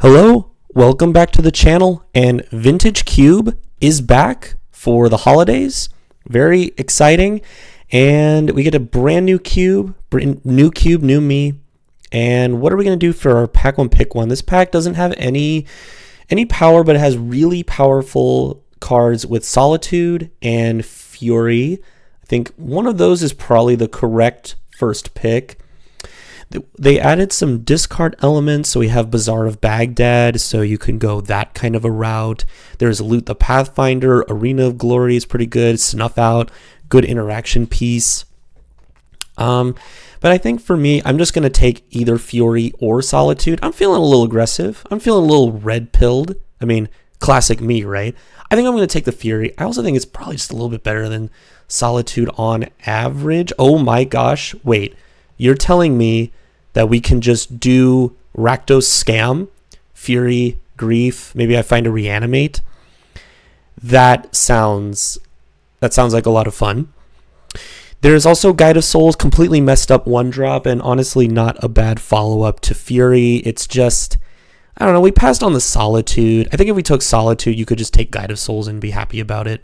Hello, welcome back to the channel, and Vintage Cube is back for the holidays. Very exciting, and we get a brand new cube, new me. And what are we going to do for our pack one pick one? This pack doesn't have any power, but it has really powerful cards with Solitude and Fury. I think one of those is probably the correct first pick. They added some discard elements, so we have Bazaar of Baghdad, so you can go that kind of a route. There's Loot the Pathfinder, Arena of Glory is pretty good, Snuff Out, good interaction piece. But I think for me, I'm just going to take either Fury or Solitude. I'm feeling a little aggressive. I'm feeling a little red-pilled. I mean, classic me, right? I think I'm going to take the Fury. I also think it's probably just a little bit better than Solitude on average. Oh my gosh, wait. You're telling me that we can just do Rakdos Scam, Fury, Grief, maybe I find a Reanimate. That sounds like a lot of fun. There's also Guide of Souls, completely messed up one drop, and honestly not a bad follow-up to Fury. It's just, I don't know, we passed on the Solitude. I think if we took Solitude, you could just take Guide of Souls and be happy about it.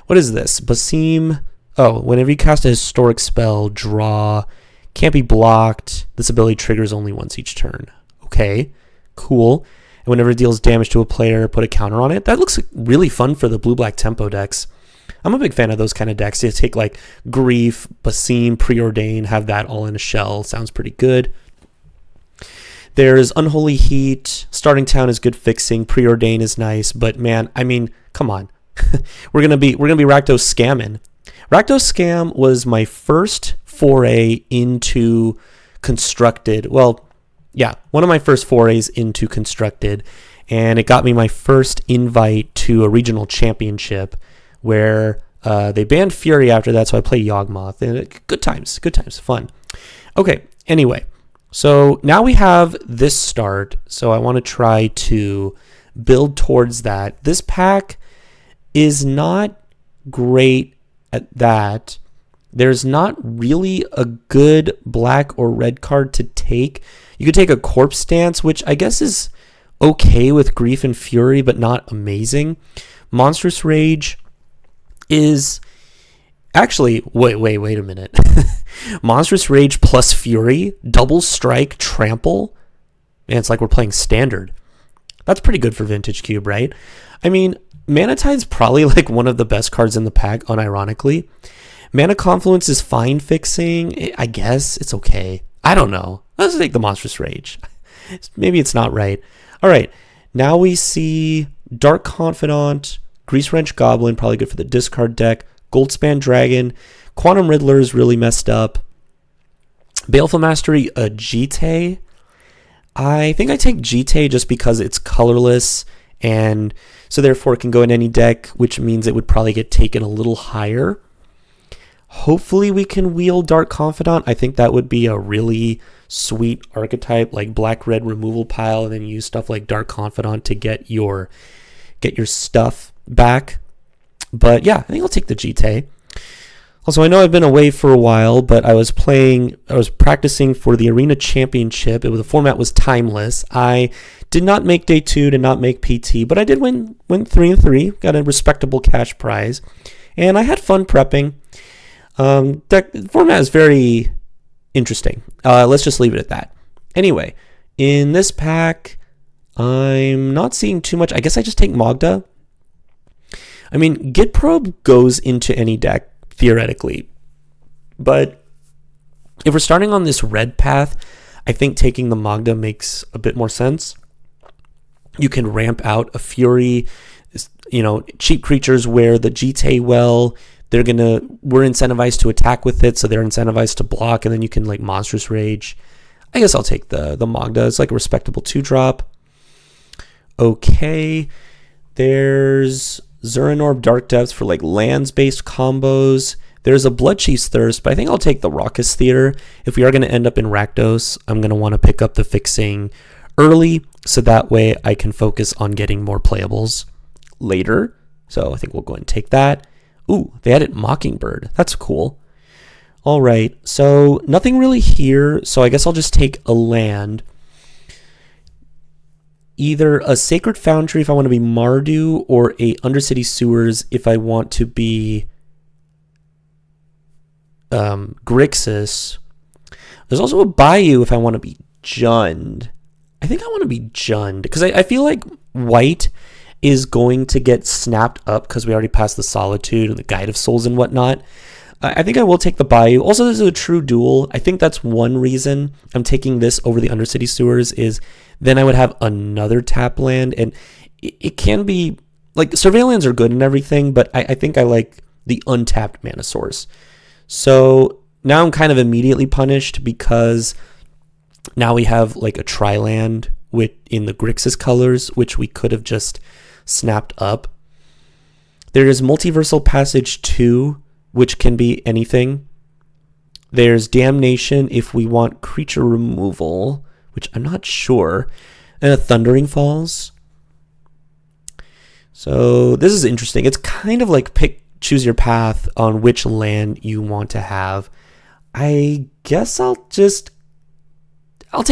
What is this? Basim. Oh, whenever you cast a historic spell, draw. Can't be blocked. This ability triggers only once each turn. Okay, cool. And whenever it deals damage to a player, put a counter on it. That looks really fun for the blue-black tempo decks. I'm a big fan of those kind of decks. You take like Grief, Basim, Preordain, have that all in a shell. Sounds pretty good. There's Unholy Heat. Starting Town is good fixing. Preordain is nice, but man, I mean, come on. we're gonna be Rakdos scamming. Rakdos Scam was my first foray into Constructed. Well, yeah, one of my first forays into Constructed, and it got me my first invite to a regional championship where they banned Fury after that, so I play Yawgmoth. And good times, fun. Okay, anyway, so now we have this start, so I want to try to build towards that. This pack is not great at that. There's not really a good black or red card to take. You could take a Corpse Stance, which I guess is okay with Grief and Fury, but not amazing. Monstrous Rage is actually, wait a minute. Monstrous Rage plus Fury, double strike, trample. Man, it's like we're playing Standard. That's pretty good for Vintage Cube, right? I mean, Mana Tide's probably like one of the best cards in the pack, unironically. Mana Confluence is fine fixing. I guess it's okay. I don't know. Let's take the Monstrous Rage. Maybe it's not right. All right. Now we see Dark Confidant, Grease Wrench Goblin, probably good for the discard deck. Goldspan Dragon. Quantum Riddler is really messed up. Baleful Mastery, Jite. I think I take Jite just because it's colorless, and so therefore it can go in any deck, which means it would probably get taken a little higher. Hopefully we can wheel Dark Confidant. I think that would be a really sweet archetype, like black-red removal pile, and then use stuff like Dark Confidant to get your stuff back. But yeah, I think I'll take the Jite. Also, I know I've been away for a while, but I was practicing for the Arena Championship. The format was timeless. I did not make day 2, did not make PT, but I did win 3-3, got a respectable cash prize, and I had fun prepping. The format is very interesting. Let's just leave it at that. Anyway, in this pack, I'm not seeing too much. I guess I just take Magda. I mean, Git Probe goes into any deck, theoretically. But if we're starting on this red path, I think taking the Magda makes a bit more sense. You can ramp out a Fury, cheap creatures where the Jite well. We're incentivized to attack with it, so they're incentivized to block, and then you can like Monstrous Rage. I guess I'll take the Magda. It's like a respectable 2-drop. Okay, there's Zuranorb Dark Depths for like lands-based combos. There's a Bloodchief's Thirst, but I think I'll take the Raucous Theater. If we are going to end up in Rakdos, I'm going to want to pick up the fixing early, so that way I can focus on getting more playables later. So I think we'll go ahead and take that. Ooh, they added Mockingbird. That's cool. All right, so nothing really here, so I guess I'll just take a land. either a Sacred Foundry if I want to be Mardu, or a Undercity Sewers if I want to be Grixis. There's also a Bayou if I want to be Jund. I think I want to be Jund because I feel like white is going to get snapped up because we already passed the Solitude and the Guide of Souls and whatnot. I think I will take the Bayou. Also, this is a true duel. I think that's one reason I'm taking this over the Undercity Sewers is then I would have another tap land, and it can be like Surveillance are good and everything, but I think I like the untapped mana source. So now I'm kind of immediately punished because now we have like a tri-land in the Grixis colors, which we could have just snapped up. There is Multiversal Passage 2, which can be anything. There's Damnation if we want creature removal, which I'm not sure. And a Thundering Falls. So this is interesting. It's kind of like choose your path on which land you want to have. I guess I'll take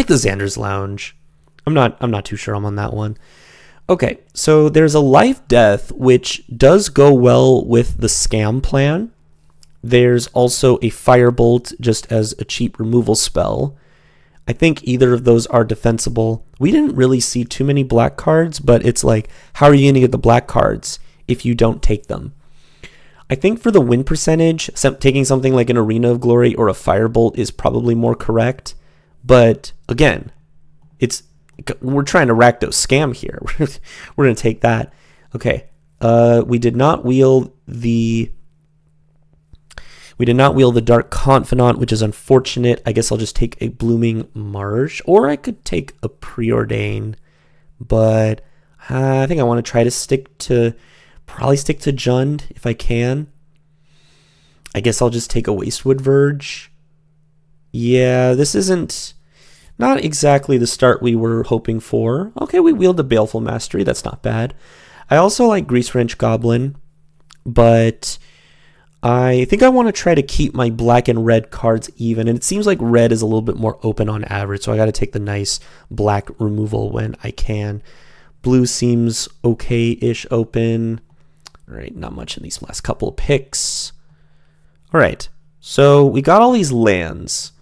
the Xander's Lounge. I'm not too sure I'm on that one. Okay, so there's a Life Death, which does go well with the Scam plan. There's also a Firebolt just as a cheap removal spell. I think either of those are defensible. We didn't really see too many black cards, but it's like, how are you going to get the black cards if you don't take them? I think for the win percentage, taking something like an Arena of Glory or a Firebolt is probably more correct. But again, we're trying to Rakdos scam here. We're going to take that. Okay. We did not wield the Dark Confidant, which is unfortunate. I guess I'll just take a Blooming Marsh, or I could take a Preordain, but I think I want to try to stick to Jund if I can. I guess I'll just take a Wastewood Verge. Yeah, this isn't not exactly the start we were hoping for. Okay, we wield the Baleful Mastery. That's not bad. I also like Grease Wrench Goblin, but I think I want to try to keep my black and red cards even, and it seems like red is a little bit more open on average, so I got to take the nice black removal when I can. Blue seems okay-ish open. All right, not much in these last couple of picks. All right, so we got all these lands,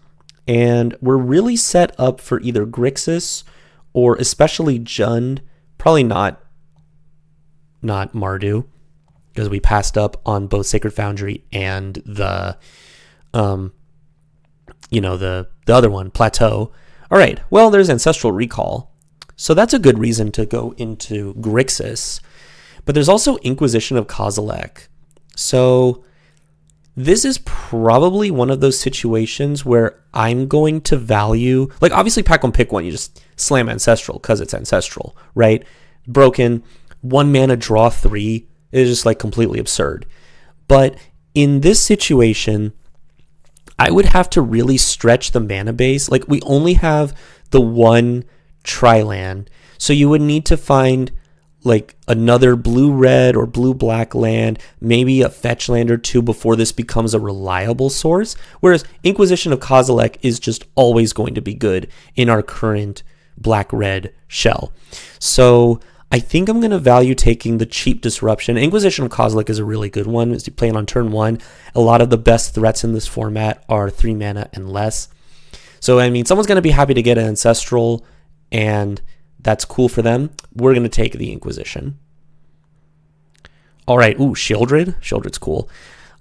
and we're really set up for either Grixis or especially Jund. Probably not Mardu, because we passed up on both Sacred Foundry and the other one, Plateau. All right, well, there's Ancestral Recall. So that's a good reason to go into Grixis. But there's also Inquisition of Kozilek. So this is probably one of those situations where I'm going to value, like obviously pack one, pick one, you just slam Ancestral because it's Ancestral, right? Broken, 1 mana, draw 3. It's just like completely absurd. But in this situation, I would have to really stretch the mana base. Like we only have the one tri-land. So you would need to find like another blue-red or blue-black land, maybe a fetch land or two before this becomes a reliable source. Whereas Inquisition of Kozilek is just always going to be good in our current black-red shell. So I think I'm going to value taking the cheap Disruption. Inquisition of Kozilek is a really good one. As you play it on turn 1, a lot of the best threats in this format are 3 mana and less. So, I mean, someone's going to be happy to get an Ancestral, and that's cool for them. We're going to take the Inquisition. All right. Ooh, Shieldred. Shieldred's cool.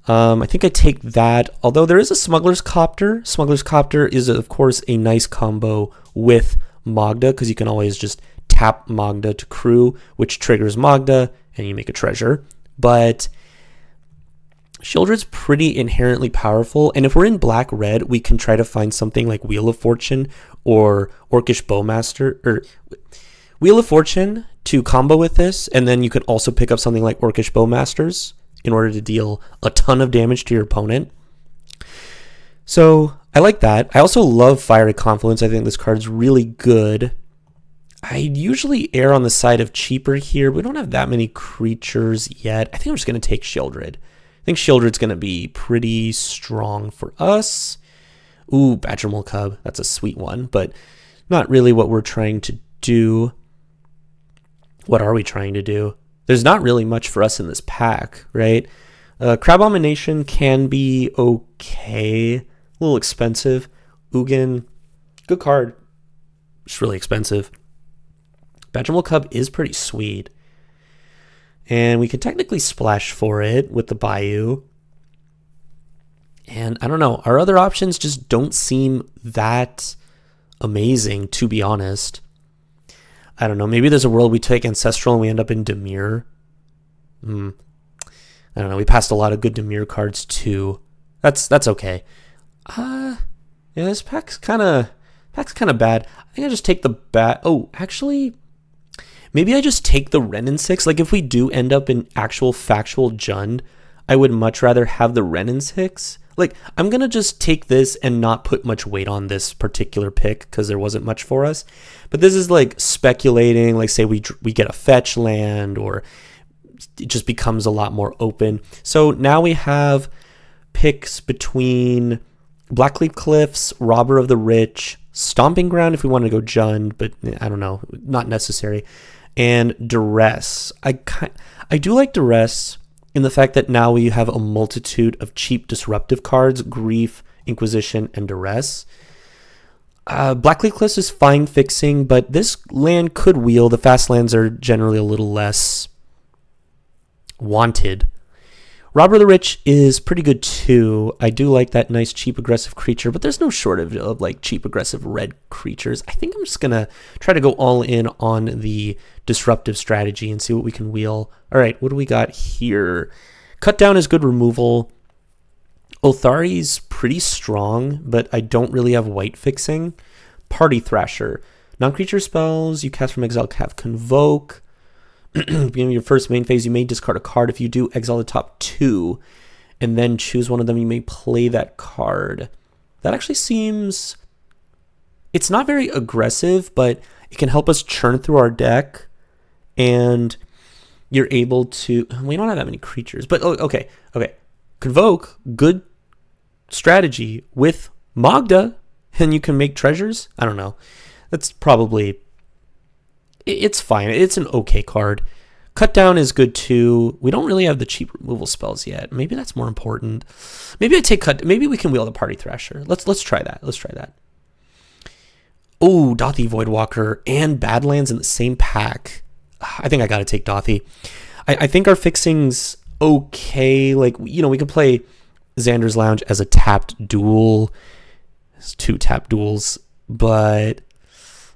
I think I take that, although there is a Smuggler's Copter. Smuggler's Copter is, of course, a nice combo with Magda, because you can always just tap Magda to crew, which triggers Magda, and you make a treasure. But Shieldred's pretty inherently powerful, and if we're in black-red, we can try to find something like Wheel of Fortune or Orcish Bowmaster, or Wheel of Fortune to combo with this, and then you could also pick up something like Orcish Bowmasters in order to deal a ton of damage to your opponent. So I like that. I also love Fiery Confluence. I think this card's really good. I usually err on the side of cheaper here. We don't have that many creatures yet. I think I'm just going to take Shieldred. I think Shieldred's going to be pretty strong for us. Ooh, Badgermole Cub. That's a sweet one, but not really what we're trying to do. What are we trying to do? There's not really much for us in this pack, right? Crab Abomination can be okay. A little expensive. Ugin, good card. It's really expensive. Badgermole Cub is pretty sweet. And we could technically splash for it with the Bayou. And I don't know. Our other options just don't seem that amazing, to be honest. I don't know. Maybe there's a world we take Ancestral and we end up in Dimir. I don't know. We passed a lot of good Dimir cards too. That's okay. Yeah, this pack's kind of bad. I think I just take the bat. Oh, actually, maybe I just take the Renin 6. Like if we do end up in actual factual Jund, I would much rather have the Renin 6. Like, I'm going to just take this and not put much weight on this particular pick because there wasn't much for us. But this is like speculating, like say we get a fetch land or it just becomes a lot more open. So now we have picks between Blackleaf Cliffs, Robber of the Rich, Stomping Ground if we want to go Jund, but I don't know, not necessary, and Duress. I do like Duress in the fact that now we have a multitude of cheap disruptive cards, Grief, Inquisition, and Duress. Blackleaf Cliffs is fine fixing, but this land could wheel. The fast lands are generally a little less wanted. Robber of the Rich is pretty good too. I do like that nice cheap aggressive creature, but there's no shortage of like cheap aggressive red creatures. I think I'm just gonna try to go all in on the disruptive strategy and see what we can wheel. All right, what do we got here? Cut Down is good removal. Othari's pretty strong, but I don't really have white fixing. Party Thrasher. Non-creature spells you cast from exile have Convoke. Beginning of your first main phase, you may discard a card. If you do, exile the top 2, and then choose one of them. You may play that card. That actually seems... It's not very aggressive, but it can help us churn through our deck, and you're able to... We don't have that many creatures, but okay. Convoke, good strategy with Magda, and you can make treasures? I don't know. That's probably... It's fine. It's an okay card. Cut Down is good too. We don't really have the cheap removal spells yet. Maybe that's more important. Maybe I take Cut. Maybe we can wheel the Party Thrasher. Let's try that. Let's try that. Oh, Dothy Voidwalker and Badlands in the same pack. I think I got to take Dothy. I think our fixing's okay. Like, you know, we could play Xander's Lounge as a tapped duel. It's 2 tapped duels, but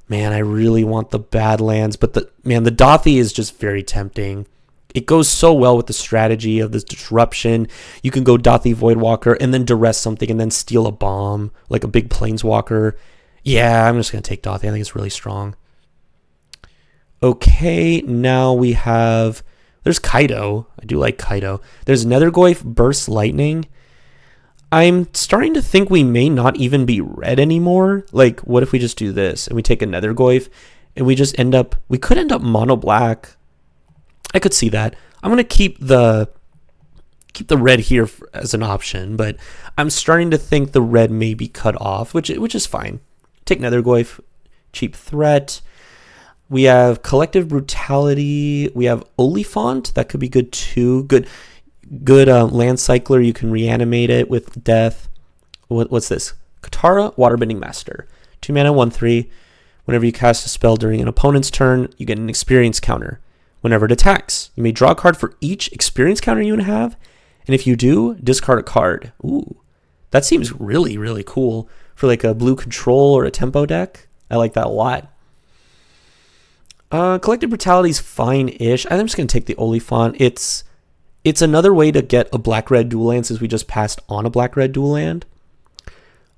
man, I really want the Badlands. But the Dothy is just very tempting. It goes so well with the strategy of this disruption. You can go Dothy Voidwalker and then duress something and then steal a bomb, like a big Planeswalker. Yeah, I'm just going to take Dothy. I think it's really strong. Okay, now we have... There's Kaido. I do like Kaido. There's Nethergoyf Burst Lightning. I'm starting to think we may not even be red anymore. Like, what if we just do this and we take a Nethergoyf and we just end up... We could end up mono black. I could see that. I'm going to keep the red here as an option, but I'm starting to think the red may be cut off, which is fine. Take Nethergoyf, cheap threat. We have Collective Brutality. We have Oliphant. That could be good too. Good land cycler. You can reanimate it with death. What's this? Katara, Waterbending Master. 2 mana, 1/3. Whenever you cast a spell during an opponent's turn, you get an experience counter. Whenever it attacks, you may draw a card for each experience counter you have, and if you do, discard a card. Ooh, that seems really, really cool for like a blue control or a tempo deck. I like that a lot. Collective Brutality is fine-ish. I'm just going to take the Oliphant. It's another way to get a black-red dual land since we just passed on a black-red dual land.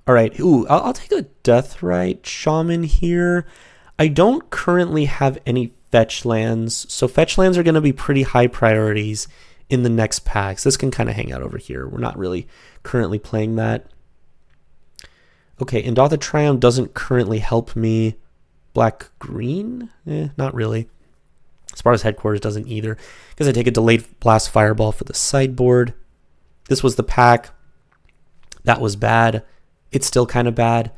All right. Ooh, I'll take a Deathrite Shaman here. I don't currently have any fetch lands, so fetch lands are going to be pretty high priorities in the next packs. This can kind of hang out over here. We're not really currently playing that. Okay, Endotha Triumph doesn't currently help me. Black-green? Not really. Sparta's Headquarters doesn't either, because I take a Delayed Blast Fireball for the sideboard. This was the pack. That was bad. It's still kind of bad.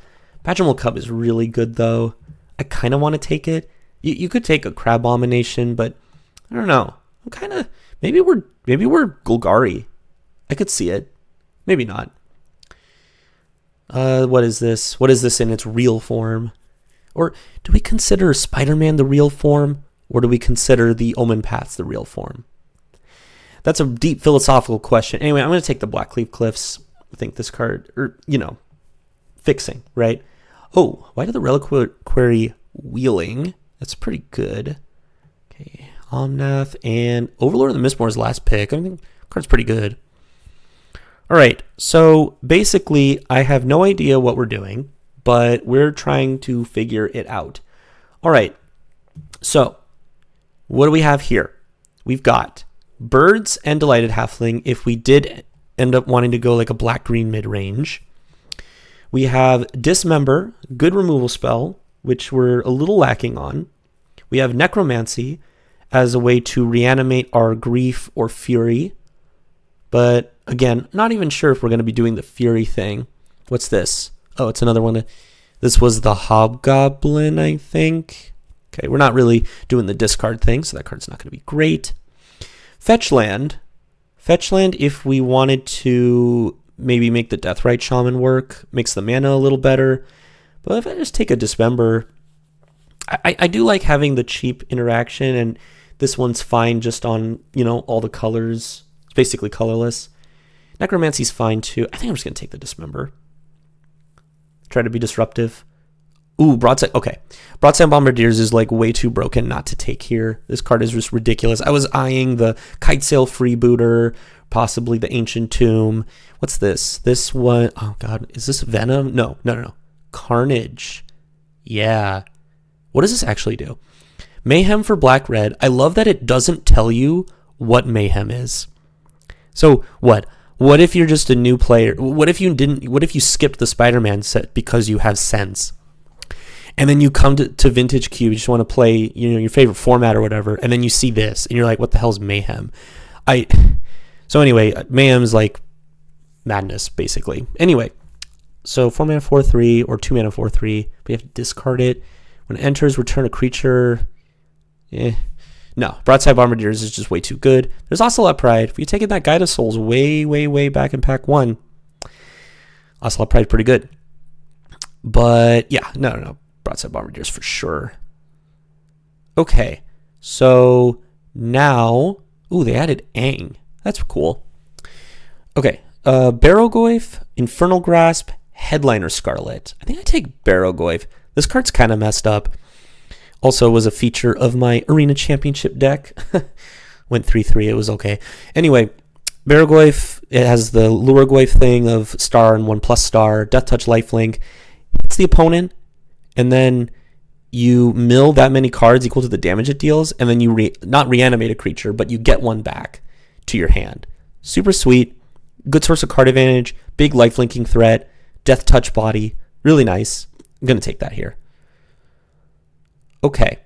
Badgermole Cub is really good, though. I kind of want to take it. You could take a Crab Abomination, but I don't know. I'm kind of maybe we're Golgari. I could see it. Maybe not. What is this? What is this in its real form? Or do we consider Spider-Man the real form? Or do we consider the Omen Paths the real form? That's a deep philosophical question. Anyway, I'm going to take the Blackleaf Cliffs. I think this card, or, fixing, right? Oh, why did the Reliquary Wheeling? That's pretty good. Okay, Omnath and Overlord of the Mistmore's last pick. I think the card's pretty good. All right, so basically, I have no idea what we're doing, but we're trying to figure it out. All right, so what do we have here? We've got Birds and Delighted Halfling if we did end up wanting to go like a black-green mid-range. We have Dismember, good removal spell, which we're a little lacking on. We have Necromancy as a way to reanimate our Grief or Fury. But again, not even sure if we're going to be doing the Fury thing. What's this? Oh, it's another one. This was the Hobgoblin, I think. Okay, we're not really doing the discard thing, so that card's not going to be great. Fetchland. Fetchland, if we wanted to maybe make the Deathrite Shaman work, makes the mana a little better. But if I just take a Dismember, I do like having the cheap interaction, and this one's fine just on, all the colors. It's basically colorless. Necromancy's fine too. I think I'm just going to take the Dismember. Try to be disruptive. Ooh, Broadside. Okay. Broadside Bombardiers is like way too broken not to take here. This card is just ridiculous. I was eyeing the Kitesail Freebooter, possibly the Ancient Tomb. What's this? This one, oh God, is this Venom? No. Carnage. Yeah. What does this actually do? Mayhem for black-red. I love that it doesn't tell you what Mayhem is. So what? What if you're just a new player? What if you skipped the Spider-Man set because you have Sense? And then you come to Vintage Cube, you just want to play, your favorite format or whatever, and then you see this, and you're like, what the hell is Mayhem? So anyway, Mayhem's like madness, basically. Anyway, so 4 mana 4/3 or 2 mana 4/3, but you have to discard it. When it enters, return a creature. No, Broadside Bombardiers is just way too good. There's Ocelot Pride. If you take in that Guide of Souls way, way, way back in pack 1, Ocelot Pride pretty good. But yeah, no. Broadside Bombardiers for sure. Okay, so now, they added Aang. That's cool. Okay, Barrowgoyf, Infernal Grasp, Headliner Scarlet. I think I take Barrowgoyf. This card's kind of messed up. Also was a feature of my Arena Championship deck. Went 3/3, it was okay. Anyway, Barrowgoyf, it has the Luregoyf thing of star and 1+ star, Death Touch Lifelink. Hits the opponent, and then you mill that many cards equal to the damage it deals, and then you not reanimate a creature, but you get one back to your hand. Super sweet, good source of card advantage, big lifelinking threat, Death Touch body, really nice. I'm going to take that here. Okay,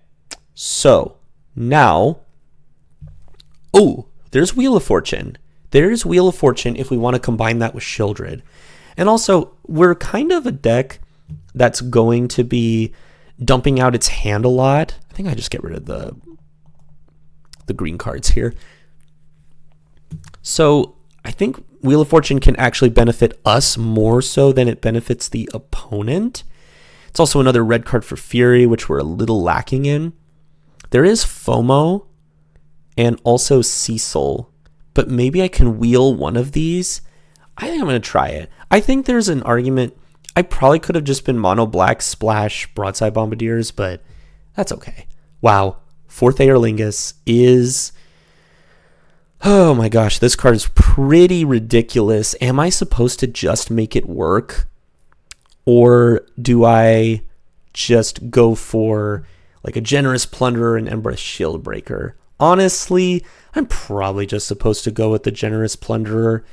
so now, there's Wheel of Fortune. There's Wheel of Fortune if we want to combine that with Sheoldred. And also, we're kind of a deck that's going to be dumping out its hand a lot. I think I just get rid of the green cards here. So I think Wheel of Fortune can actually benefit us more so than it benefits the opponent. It's also another red card for Fury, which we're a little lacking in. There is FOMO and also Cecil, but maybe I can wheel one of these. I think I'm going to try it. I think there's an argument. I probably could have just been mono black splash Broadside Bombardiers, but that's okay. Wow. 4th Aerlingus is... Oh my gosh, this card is pretty ridiculous. Am I supposed to just make it work? Or do I just go for like a Generous Plunderer and Embrace Shieldbreaker? Honestly, I'm probably just supposed to go with the Generous Plunderer.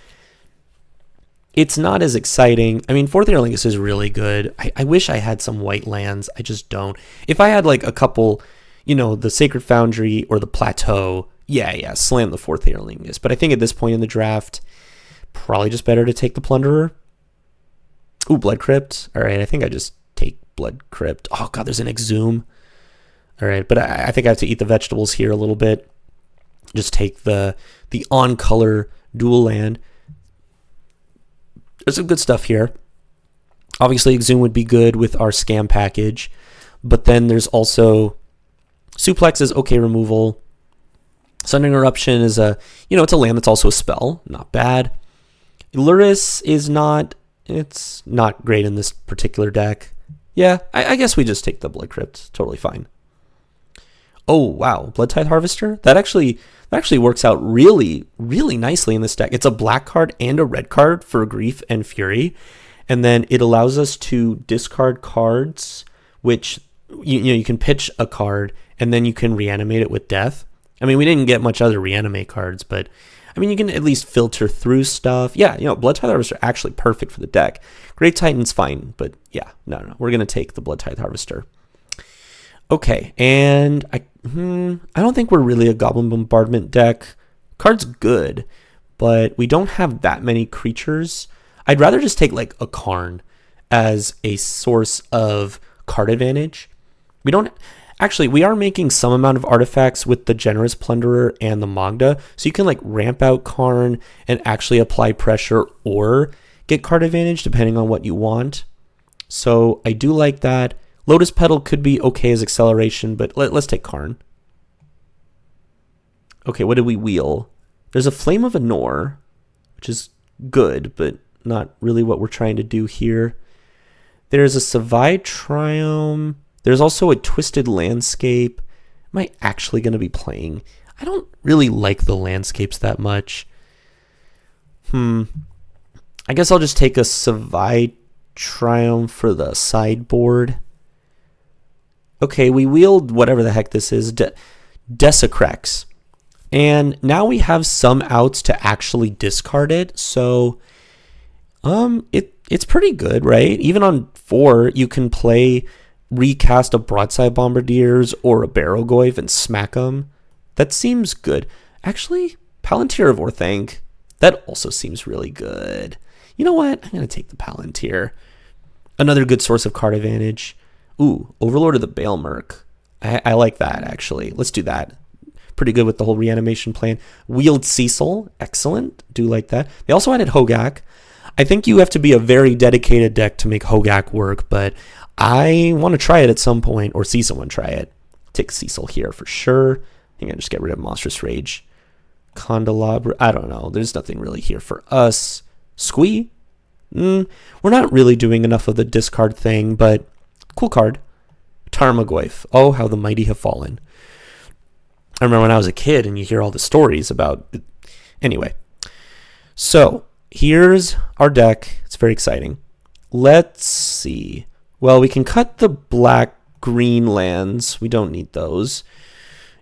It's not as exciting. I mean, 4th Aerlingus is really good. I wish I had some white lands. I just don't. If I had like a couple, the Sacred Foundry or the Plateau, yeah, slam the 4th Aerlingus. But I think at this point in the draft, probably just better to take the Plunderer. Blood Crypt. All right, I think I just take Blood Crypt. Oh, God, there's an Exhume. All right, but I think I have to eat the vegetables here a little bit. Just take the on-color dual land. There's some good stuff here. Obviously, Exhume would be good with our scam package, but then there's also Suplex is okay removal. Sudden Eruption is it's a land that's also a spell. Not bad. Luris is it's not great in this particular deck. Yeah, I guess we just take the Blood Crypt. Totally fine. Oh, wow. Blood Tithe Harvester? That actually works out really, really nicely in this deck. It's a black card and a red card for Grief and Fury. And then it allows us to discard cards, which you can pitch a card and then you can reanimate it with Death. I mean, we didn't get much other reanimate cards, but I mean, you can at least filter through stuff. Yeah, Blood Tithe Harvester actually perfect for the deck. Great Titan's fine, but yeah, no. We're going to take the Blood Tithe Harvester. Okay, and I don't think we're really a Goblin Bombardment deck. Card's good, but we don't have that many creatures. I'd rather just take like a Karn as a source of card advantage. We are making some amount of artifacts with the Generous Plunderer and the Magda, so you can like ramp out Karn and actually apply pressure or get card advantage depending on what you want. So I do like that. Lotus Petal could be okay as acceleration, but let's take Karn. Okay, what did we wheel? There's a Flame of Anor, which is good, but not really what we're trying to do here. There's a Savai Triumph. There's also a Twisted Landscape. Am I actually going to be playing? I don't really like the landscapes that much. I guess I'll just take a Savai Triumph for the sideboard. Okay, we wheeled whatever the heck this is, Desecrex. And now we have some outs to actually discard it. So it's pretty good, right? Even on 4, you can recast a Broadside Bombardiers or a Barrogoyf and smack them. That seems good. Actually, Palantir of Orthanc, that also seems really good. You know what? I'm going to take the Palantir. Another good source of card advantage. Ooh, Overlord of the Baelmerk. I like that, actually. Let's do that. Pretty good with the whole reanimation plan. Wield Cecil. Excellent. Do like that. They also added Hogak. I think you have to be a very dedicated deck to make Hogak work, but I want to try it at some point, or see someone try it. Take Cecil here for sure. I think I just get rid of Monstrous Rage. Candelabra. I don't know. There's nothing really here for us. Squee? We're not really doing enough of the discard thing, but cool card. Tarmogoyf. Oh, how the mighty have fallen. I remember when I was a kid and you hear all the stories about it. Anyway, so here's our deck. It's very exciting. Let's see. Well, we can cut the black-green lands. We don't need those.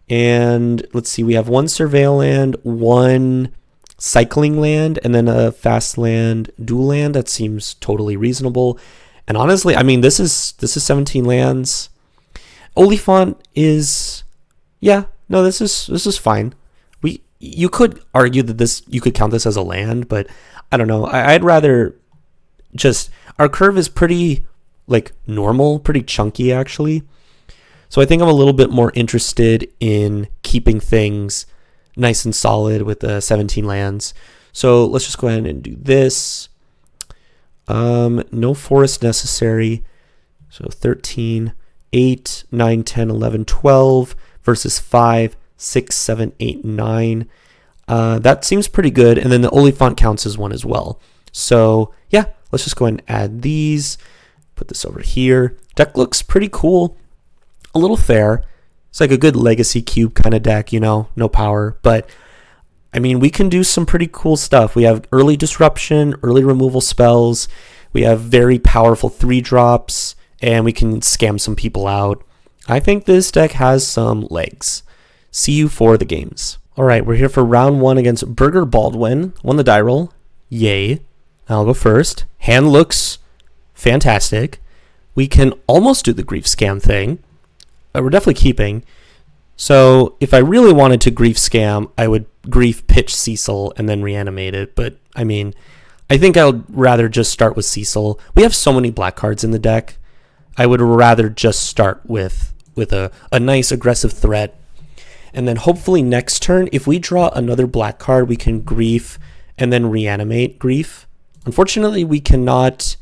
And let's see. We have 1 Surveil land, 1 cycling land, and then a fast land, dual land. That seems totally reasonable. And honestly, I mean, this is 17 lands. Oliphant is, this is fine. You could argue that you could count this as a land, but I don't know. I'd rather just, our curve is pretty like normal, pretty chunky actually. So I think I'm a little bit more interested in keeping things nice and solid with the 17 lands. So let's just go ahead and do this. No forest necessary. So 13, 8, 9, 10, 11, 12 versus 5, 6, 7, 8, 9. That seems pretty good. And then the Oliphant counts as 1 as well. So yeah, let's just go ahead and add these. Put this over here. Deck looks pretty cool. A little fair. It's like a good legacy cube kind of deck, no power. But I mean, we can do some pretty cool stuff. We have early disruption, early removal spells. We have very powerful 3-drops, and we can scam some people out. I think this deck has some legs. See you for the games. All right, we're here for round 1 against Burger Baldwin. Won the die roll. Yay. I'll go first. Hand looks fantastic. We can almost do the Grief Scam thing. We're definitely keeping. So if I really wanted to Grief Scam, I would Grief pitch Cecil and then reanimate it. But I mean, I think I would rather just start with Cecil. We have so many black cards in the deck. I would rather just start with with a nice aggressive threat. And then hopefully next turn, if we draw another black card, we can Grief and then reanimate Grief. Unfortunately, we cannot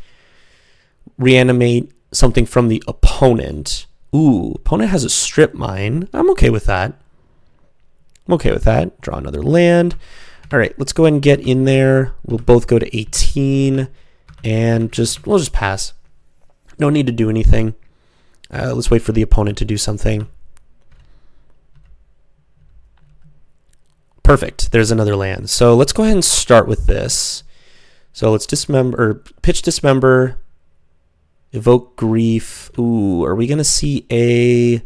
reanimate something from the opponent. Ooh, opponent has a Strip Mine. I'm okay with that. I'm okay with that. Draw another land. All right, let's go ahead and get in there. We'll both go to 18 and we'll just pass. No need to do anything. Let's wait for the opponent to do something. Perfect. There's another land. So let's go ahead and start with this. So let's pitch Dismember, evoke Grief. Ooh, are we gonna see a?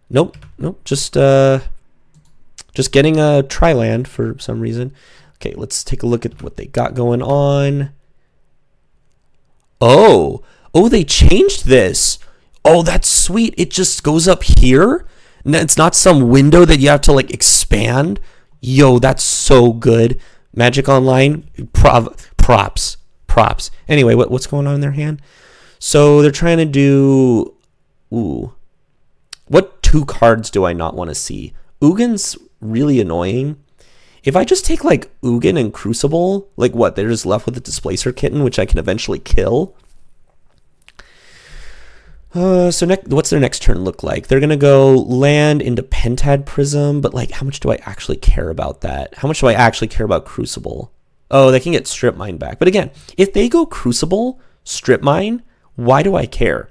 Nope. Just getting a tri-land for some reason. Okay, let's take a look at what they got going on. Oh, they changed this. Oh, that's sweet. It just goes up here. It's not some window that you have to like expand. Yo, that's so good. Magic Online, props. Anyway, what's going on in their hand? So they're trying to do, ooh, what 2 cards do I not want to see? Ugin's really annoying. If I just take like Ugin and Crucible, like what? They're just left with the Displacer Kitten, which I can eventually kill. So what's their next turn look like? They're going to go land into Pentad Prism, but like how much do I actually care about that? How much do I actually care about Crucible? Oh, they can get Strip Mine back. But again, if they go Crucible, Strip Mine, why do I care?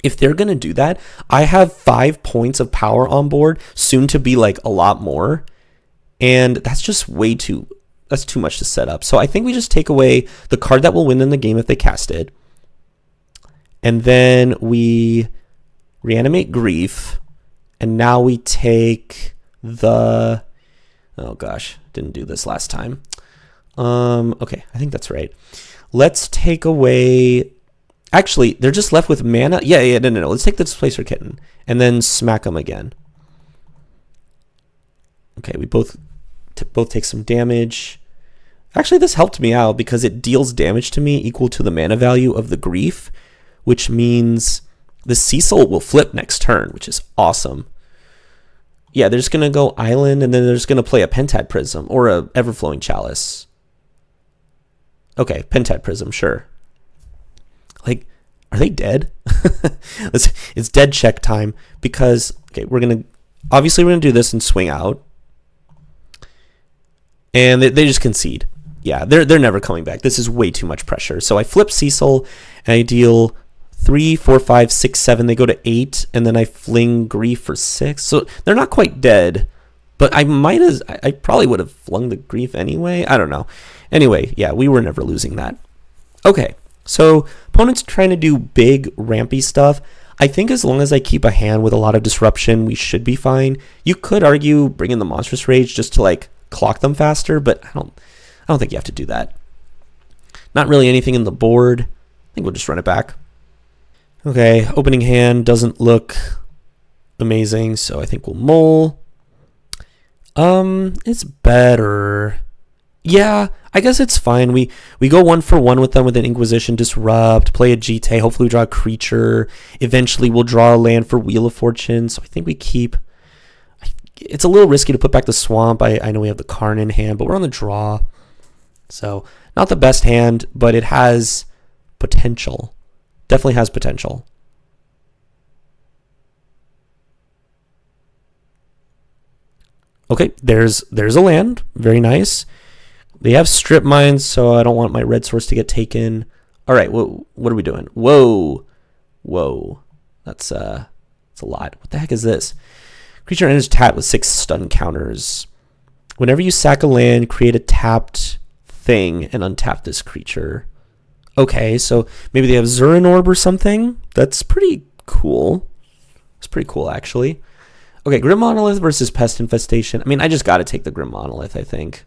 If they're going to do that, I have 5 points of power on board, soon to be like a lot more. And that's just that's too much to set up. So I think we just take away the card that will win them the game if they cast it. And then we reanimate Grief. And now we take the, oh gosh, didn't do this last time. Okay, I think that's right. Let's take away, actually, they're just left with mana. Yeah, no. Let's take the Displacer Kitten and then smack them again. Okay, we both take some damage. Actually, this helped me out because it deals damage to me equal to the mana value of the Grief, which means the Cecil will flip next turn, which is awesome. Yeah, they're just going to go Island, and then they're just going to play a Pentad Prism or a Everflowing Chalice. Okay, Pentad Prism, sure. Like, are they dead? It's dead check time because, okay, we're going to do this and swing out. And they just concede. Yeah, they're never coming back. This is way too much pressure. So I flip Cecil, and I deal 3, 4, 5, 6, 7. They go to 8, and then I fling Grief for 6. So they're not quite dead, but I probably would have flung the Grief anyway. I don't know. Anyway, yeah, we were never losing that. Okay, so opponents trying to do big, rampy stuff. I think as long as I keep a hand with a lot of disruption, we should be fine. You could argue bring in the Monstrous Rage just to like clock them faster, but I don't think you have to do that. Not really anything in the board. I think we'll just run it back. Okay, opening hand doesn't look amazing, so I think we'll mull. It's better. Yeah, I guess it's fine. We go 1 for 1 with them with an Inquisition, Disrupt, play a GT, hopefully we draw a creature. Eventually we'll draw a land for Wheel of Fortune, so I think we keep. It's a little risky to put back the Swamp. I know we have the Karn in hand, but we're on the draw. So, not the best hand, but it has potential. Definitely has potential. Okay, there's a land. Very nice. They have Strip Mines, so I don't want my red source to get taken. All right, what are we doing? Whoa. That's a lot. What the heck is this? Creature enters tapped with 6 stun counters. Whenever you sack a land, create a tapped thing and untap this creature. Okay, so maybe they have Zurin Orb or something. That's pretty cool. It's pretty cool, actually. Okay, Grim Monolith versus Pest Infestation. I mean, I just got to take the Grim Monolith, I think.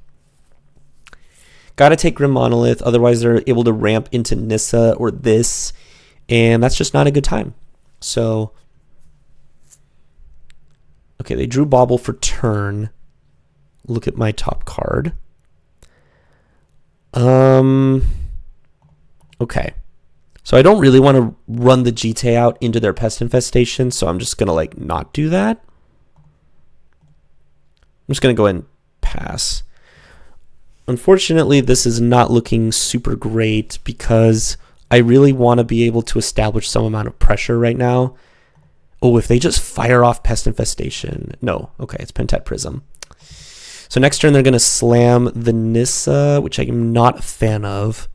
Got to take Grim Monolith, otherwise they're able to ramp into Nissa or this, and that's just not a good time. So, okay, they drew Bauble for turn. Look at my top card. Okay. So I don't really want to run the GTA out into their pest infestation, so I'm just going to like not do that. I'm just going to go ahead and pass. Unfortunately, this is not looking super great because I really want to be able to establish some amount of pressure right now. Oh, if they just fire off pest infestation. No, okay, it's Pentet Prism. So next turn they're going to slam the Nissa, which I'm not a fan of.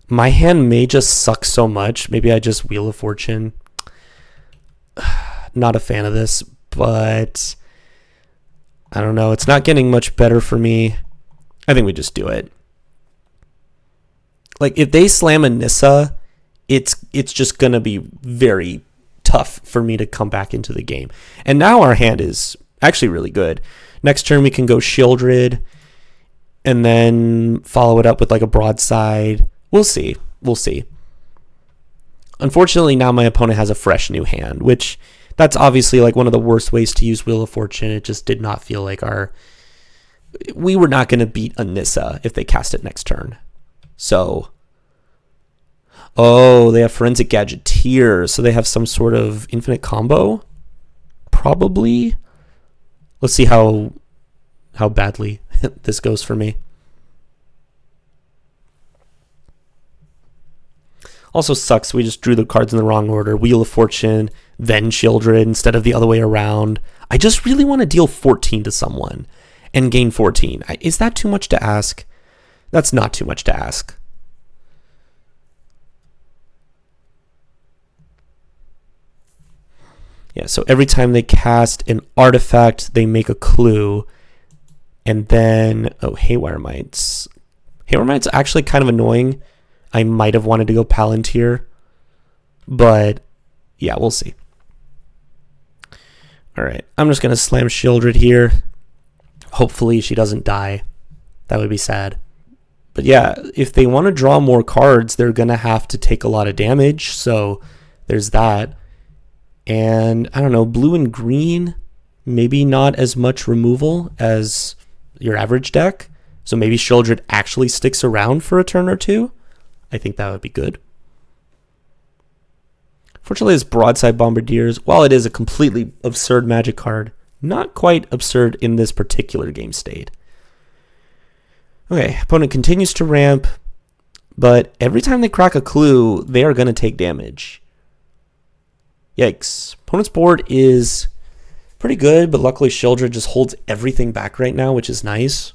My hand may just suck so much. Maybe I just Wheel of Fortune. Not a fan of this, but I don't know. It's not getting much better for me. I think we just do it. Like, if they slam a Nissa, it's just going to be very tough for me to come back into the game. And now our hand is actually really good. Next turn we can go Shieldred and then follow it up with like a Broadside. We'll see. We'll see. Unfortunately, now my opponent has a fresh new hand, which that's obviously like one of the worst ways to use Wheel of Fortune. It just did not feel like we were not going to beat a Nissa if they cast it next turn. So, oh, they have Forensic Gadgeteer, so they have some sort of infinite combo? Probably. Let's see how badly this goes for me. Also sucks, we just drew the cards in the wrong order. Wheel of Fortune, then Shieldred instead of the other way around. I just really want to deal 14 to someone and gain 14. Is that too much to ask? That's not too much to ask. Yeah, so every time they cast an artifact, they make a clue. And then, oh, Haywire Mites. Haywire Mites actually kind of annoying. I might have wanted to go Palantir, but yeah, we'll see. All right, I'm just going to slam Shieldred here. Hopefully she doesn't die. That would be sad. But yeah, if they want to draw more cards, they're going to have to take a lot of damage, so there's that. And I don't know, blue and green, maybe not as much removal as your average deck. So maybe Shieldred actually sticks around for a turn or two. I think that would be good. Fortunately, this Broadside Bombardiers, while it is a completely absurd Magic card, not quite absurd in this particular game state. Okay, opponent continues to ramp, but every time they crack a clue, they are going to take damage. Yikes. Opponent's board is pretty good, but luckily Shieldred just holds everything back right now, which is nice.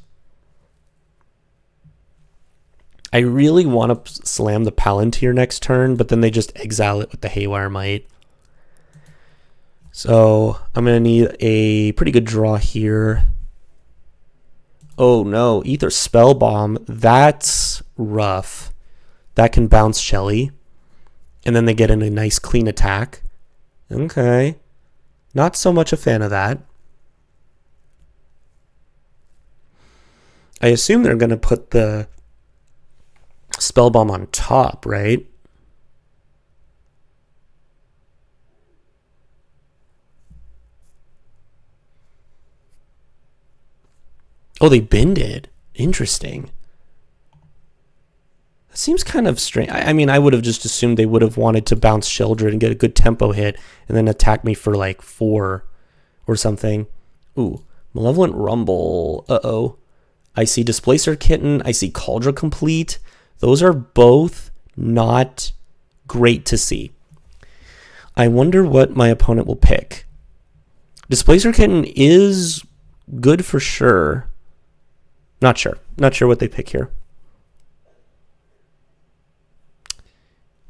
I really want to slam the Palantir next turn, but then they just exile it with the Haywire Mite. So I'm going to need a pretty good draw here. Oh no, Ether Spell Bomb. That's rough. That can bounce Shelly. And then they get in a nice clean attack. Okay. Not so much a fan of that. I assume they're going to put the Spell Bomb on top, right? Oh, they bended. Interesting. That seems kind of strange. I mean, I would have just assumed they would have wanted to bounce Shieldred and get a good tempo hit and then attack me for like 4 or something. Ooh, Malevolent Rumble. Uh-oh. I see Displacer Kitten. I see Cauldron Complete. Those are both not great to see. I wonder what my opponent will pick. Displacer Kitten is good for sure. Not sure. Not sure what they pick here.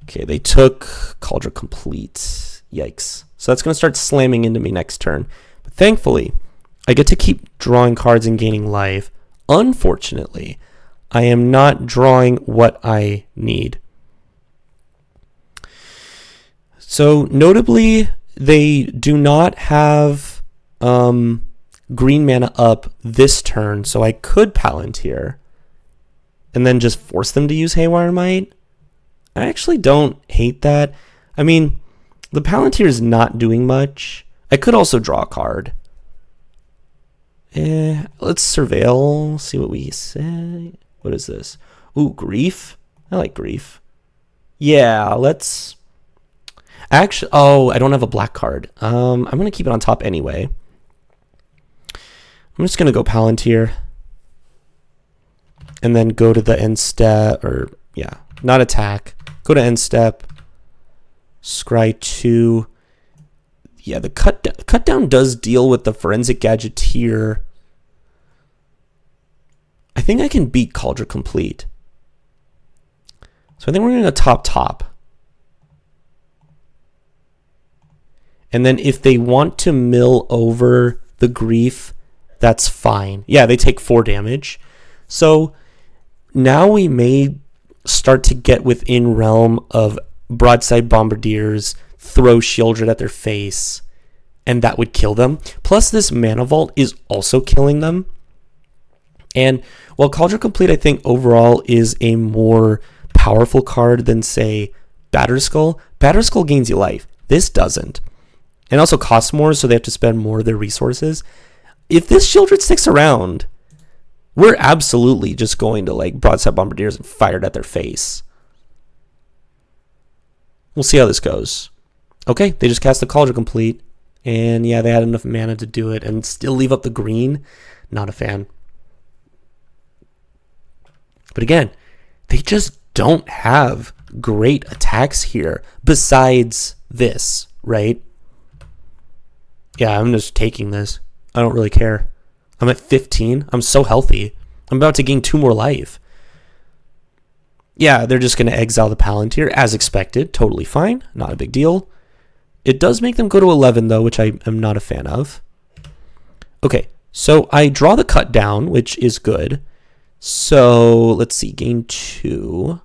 Okay, they took Cauldron Complete. Yikes. So that's going to start slamming into me next turn. But thankfully, I get to keep drawing cards and gaining life. Unfortunately, I am not drawing what I need. So notably, they do not have green mana up this turn, so I could Palantir and then just force them to use Haywire Mite. I actually don't hate that. I mean, the Palantir is not doing much. I could also draw a card. Let's Surveil, see what we say. What is this? Ooh, Grief. I like Grief. Yeah, let's... Actually, oh, I don't have a black card. I'm going to keep it on top anyway. I'm just going to go Palantir. And then go to the end step, or, yeah, not attack. Go to end step. Scry 2. Yeah, the cut down does deal with the Forensic Gadgeteer. I think I can beat Cauldron Complete. So I think we're going to go top. And then if they want to mill over the Grief, that's fine. Yeah, they take 4 damage. So now we may start to get within realm of Broadside Bombardiers, throw Shieldred at their face, and that would kill them. Plus this Mana Vault is also killing them. And while Cauldron Complete, I think overall is a more powerful card than, say, Batterskull. Batterskull gains you life. This doesn't. And also costs more, so they have to spend more of their resources. If this Shieldred sticks around, we're absolutely just going to like Broadside Bombardiers and fire it at their face. We'll see how this goes. Okay, they just cast the Cauldron Complete. And yeah, they had enough mana to do it and still leave up the green. Not a fan. But again, they just don't have great attacks here besides this, right? Yeah, I'm just taking this. I don't really care. I'm at 15. I'm so healthy. I'm about to gain 2 more life. Yeah, they're just going to exile the Palantir as expected. Totally fine. Not a big deal. It does make them go to 11, though, which I am not a fan of. Okay, so I draw the cut down, which is good. So let's see, gain 2.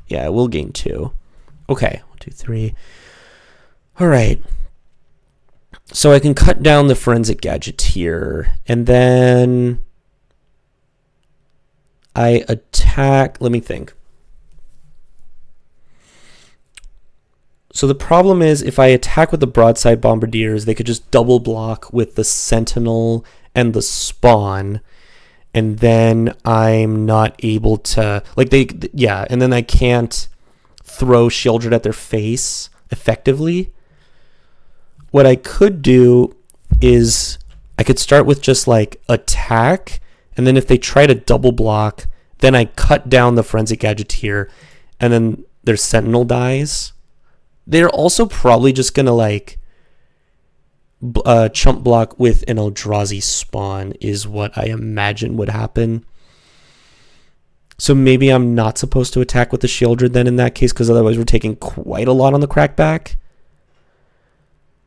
Yeah, we'll gain 2. Okay, 1, 2, 3. All right. So I can cut down the Forensic Gadgeteer, and then I attack. Let me think. So the problem is if I attack with the Broadside Bombardiers, they could just double block with the Sentinel and the Spawn, and then I'm not able to, like, yeah, and then I can't throw Shieldred at their face effectively. What I could do is I could start with just like attack, and then if they try to double block, then I cut down the Forensic Gadgeteer, and then their Sentinel dies. They're also probably just going to like chump block with an Eldrazi Spawn is what I imagine would happen. So maybe I'm not supposed to attack with the Shieldred then in that case, because otherwise we're taking quite a lot on the crackback.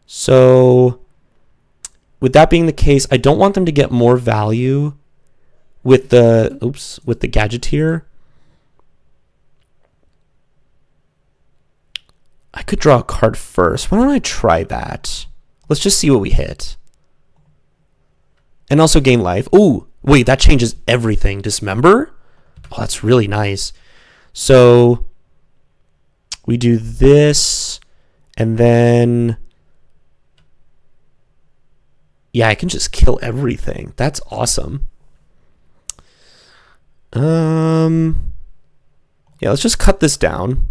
So with that being the case, I don't want them to get more value with the Gadgeteer. I could draw a card first. Why don't I try that? Let's just see what we hit. And also gain life. Oh, wait, that changes everything. Dismember? Oh, that's really nice. So we do this, and then yeah, I can just kill everything. That's awesome. Yeah, let's just cut this down.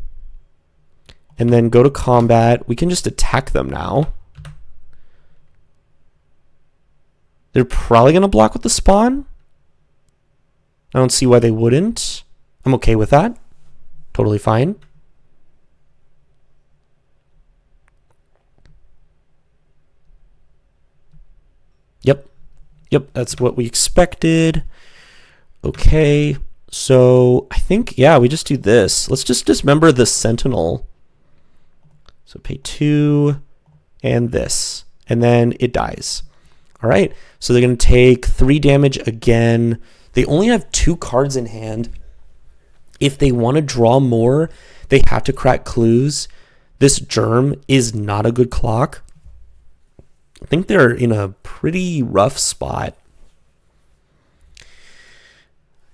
And then go to combat. We can just attack them now. They're probably going to block with the Spawn. I don't see why they wouldn't. I'm okay with that. Totally fine. Yep, that's what we expected. Okay, so I think, yeah, we just do this. Let's just dismember the Sentinel. So pay 2 and this, and then it dies. All right, so they're going to take 3 damage again. They only have 2 cards in hand. If they want to draw more, they have to crack clues. This Germ is not a good clock. I think they're in a pretty rough spot.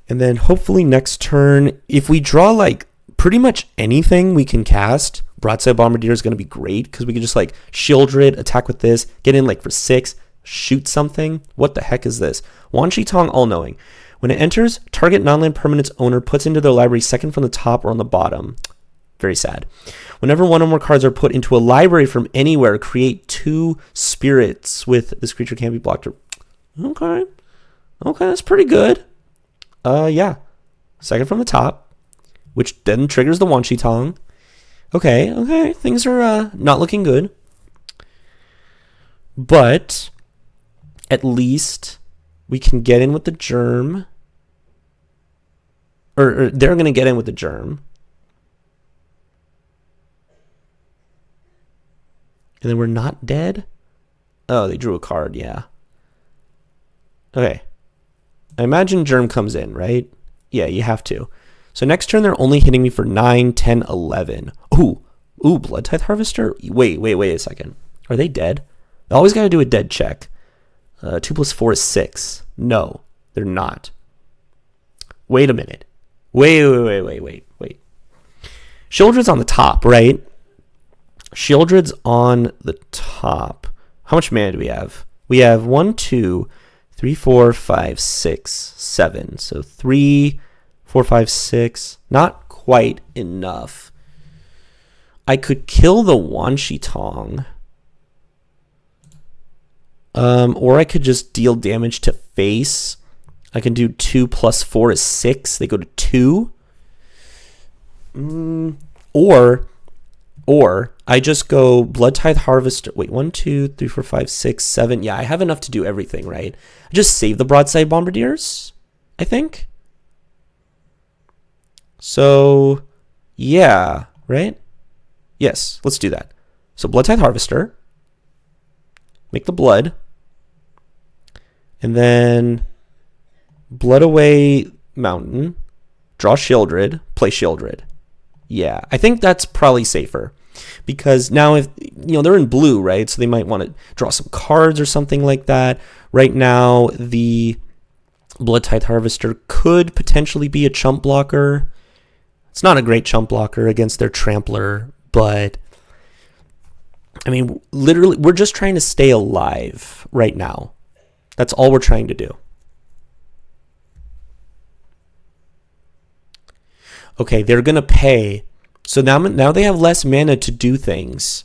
And then hopefully next turn, if we draw like pretty much anything we can cast, Broadside Bombardier is going to be great because we can just like Shieldred, attack with this, get in like for 6, shoot something. What the heck is this? Wan Shi Tong All-Knowing. When it enters, target non-land permanent's owner puts into their library second from the top or on the bottom. Very sad. Whenever one or more cards are put into a library from anywhere, create 2 spirits with this creature can't be blocked. Okay. Okay, that's pretty good. Yeah. Second from the top, which then triggers the Wan Shi Tong. Okay. Things are not looking good. But at least we can get in with the germ. Or they're going to get in with the germ. And then we're not dead? Oh, they drew a card, yeah. Okay. I imagine germ comes in, right? Yeah, you have to. So next turn, they're only hitting me for 9, 10, 11. Ooh, Blood Tithe Harvester? Wait a second. Are they dead? I always got to do a dead check. 2 + 4 is 6. No, they're not. Wait a minute. Wait. Shieldred's on the top, right? Shieldred's on the top. How much mana do we have? We have 1, 2, 3, 4, 5, 6, 7. So 3, 4, 5, 6. Not quite enough. I could kill the Wan Shi Tong. Or I could just deal damage to face. I can do 2 + 4 is 6. They go to 2. Or I just go Blood Tithe Harvester. Wait, 1, 2, 3, 4, 5, 6, 7. Yeah, I have enough to do everything, right? I just save the Broadside Bombardiers, I think. So, yeah, right? Yes, let's do that. So Blood Tithe Harvester. Make the blood. And then Blood Away Mountain. Draw Shieldred. Play Shieldred. Yeah, I think that's probably safer. Because now if they're in blue, right? So they might want to draw some cards or something like that. Right now, the Blood Tithe Harvester could potentially be a chump blocker. It's not a great chump blocker against their Trampler, but I mean, literally, we're just trying to stay alive right now. That's all we're trying to do. Okay, they're going to pay. So now they have less mana to do things.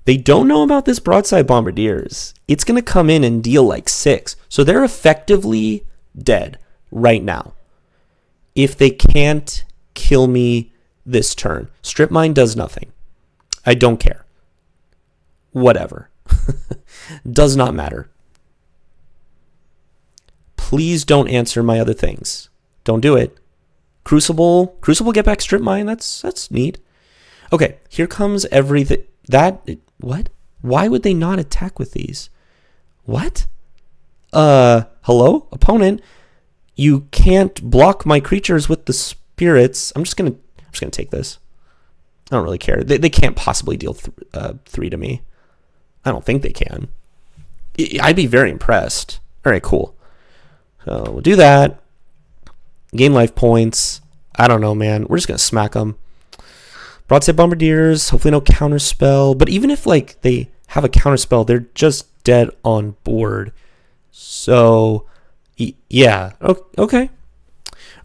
They don't know about this Broadside Bombardiers. It's going to come in and deal like 6. So they're effectively dead right now. If they can't kill me this turn. Strip Mine does nothing. I don't care. Whatever. Does not matter. Please don't answer my other things. Don't do it. Crucible get back Strip Mine. That's neat. Okay, here comes everything. What? Why would they not attack with these? What? Hello, opponent. You can't block my creatures with the spirits. I'm just gonna take this. I don't really care. They can't possibly deal 3 to me. I don't think they can. I'd be very impressed. All right, cool. So we'll do that. Gain life points. I don't know, man. We're just going to smack them. Broadside Bombardiers. Hopefully no counterspell. But even if they have a counterspell, they're just dead on board. So, yeah. Okay.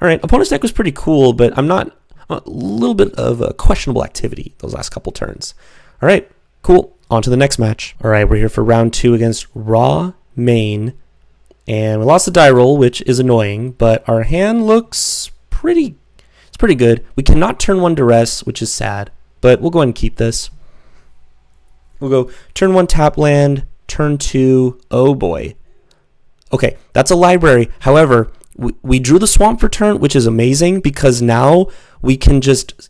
All right. Opponent's deck was pretty cool, but I'm a little bit of a questionable activity those last couple turns. All right. Cool. On to the next match. All right. We're here for round 2 against Raw Main. And we lost the die roll, which is annoying, but our hand looks pretty good. We cannot turn 1 Duress, which is sad, but we'll go ahead and keep this. We'll go turn 1 tap land, turn 2, oh boy. Okay, that's a library. However, we drew the swamp for turn, which is amazing because now we can just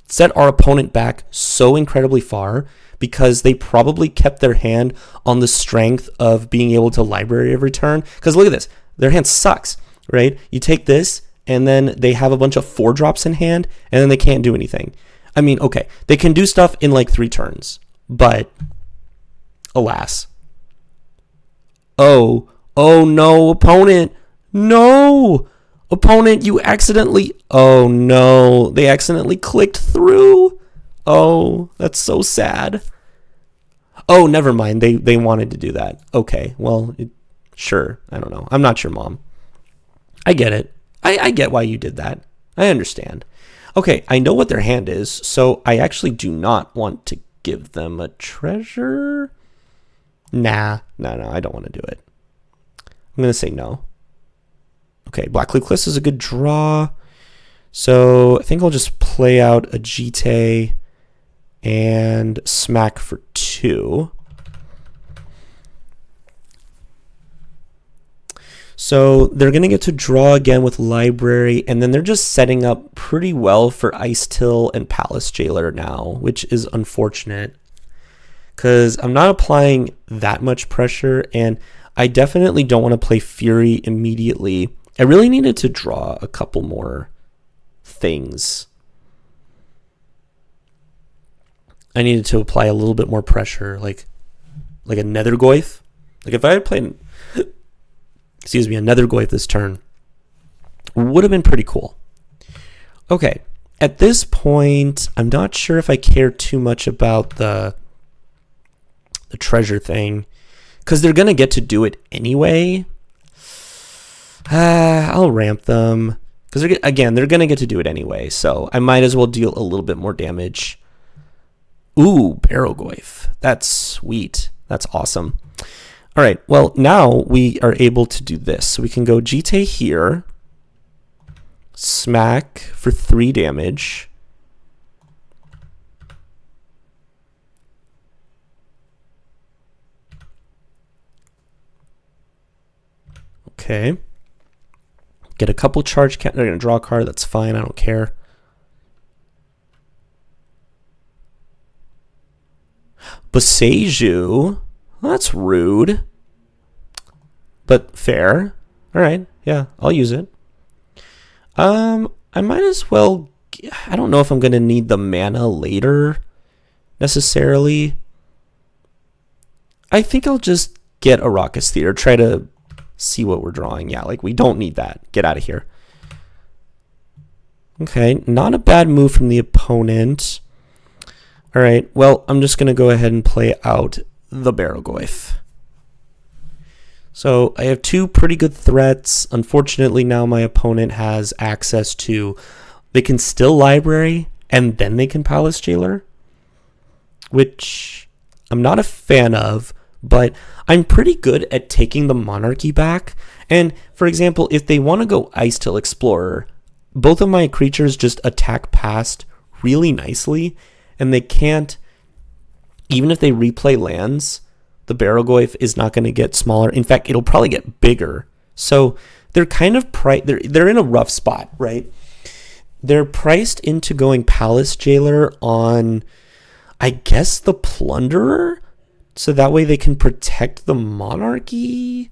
set our opponent back so incredibly far because they probably kept their hand on the strength of being able to library every turn. Because look at this. Their hand sucks, right? You take this, and then they have a bunch of 4-drops in hand, and then they can't do anything. I mean, okay, they can do stuff in 3 turns, but alas. Oh no, opponent. No! Opponent, you accidentally... Oh no, they accidentally clicked through. Oh, that's so sad. Oh, never mind. They wanted to do that. Okay, well, sure. I don't know. I'm not your mom. I get it. I get why you did that. I understand. Okay, I know what their hand is, so I actually do not want to give them a treasure. Nah, no, I don't want to do it. I'm going to say no. Okay, Black Clueless is a good draw. So I think I'll just play out a Jite and smack for 2. So they're going to get to draw again with Library, and then they're just setting up pretty well for Ice Till and Palace Jailer now, which is unfortunate because I'm not applying that much pressure, and I definitely don't want to play Fury immediately. I really needed to draw a couple more things. I needed to apply a little bit more pressure, like a Nethergoyf. Like if I had played, a Nethergoyf this turn, would have been pretty cool. Okay, at this point, I'm not sure if I care too much about the treasure thing, because they're gonna get to do it anyway. I'll ramp them because they're gonna get to do it anyway, so I might as well deal a little bit more damage. Ooh, Barrowgoyf. That's sweet. That's awesome. All right, well, now we are able to do this. So we can go Jite here, smack for 3 damage. Okay. Get a couple charge. They're going to draw a card. That's fine. I don't care. Boseiju. Well, that's rude, but fair. All right. Yeah, I'll use it. I might as well. I don't know if I'm going to need the mana later necessarily. I think I'll just get a Raucous Theater. Try to see what we're drawing. Yeah, like we don't need that. Get out of here. Okay, not a bad move from the opponent. All right, well, I'm just going to go ahead and play out the Barrowgoyf. So I have 2 pretty good threats. Unfortunately, now my opponent has access to, they can still Library, and then they can Palace Jailer, which I'm not a fan of, but I'm pretty good at taking the Monarchy back. And, for example, if they want to go Ice Till Explorer, both of my creatures just attack past really nicely, and they can't, even if they replay lands, the Barrowgoyf is not going to get smaller. In fact, it'll probably get bigger. So they're kind of they're in a rough spot, right? They're priced into going Palace Jailer on, I guess, the Plunderer, so that way they can protect the Monarchy.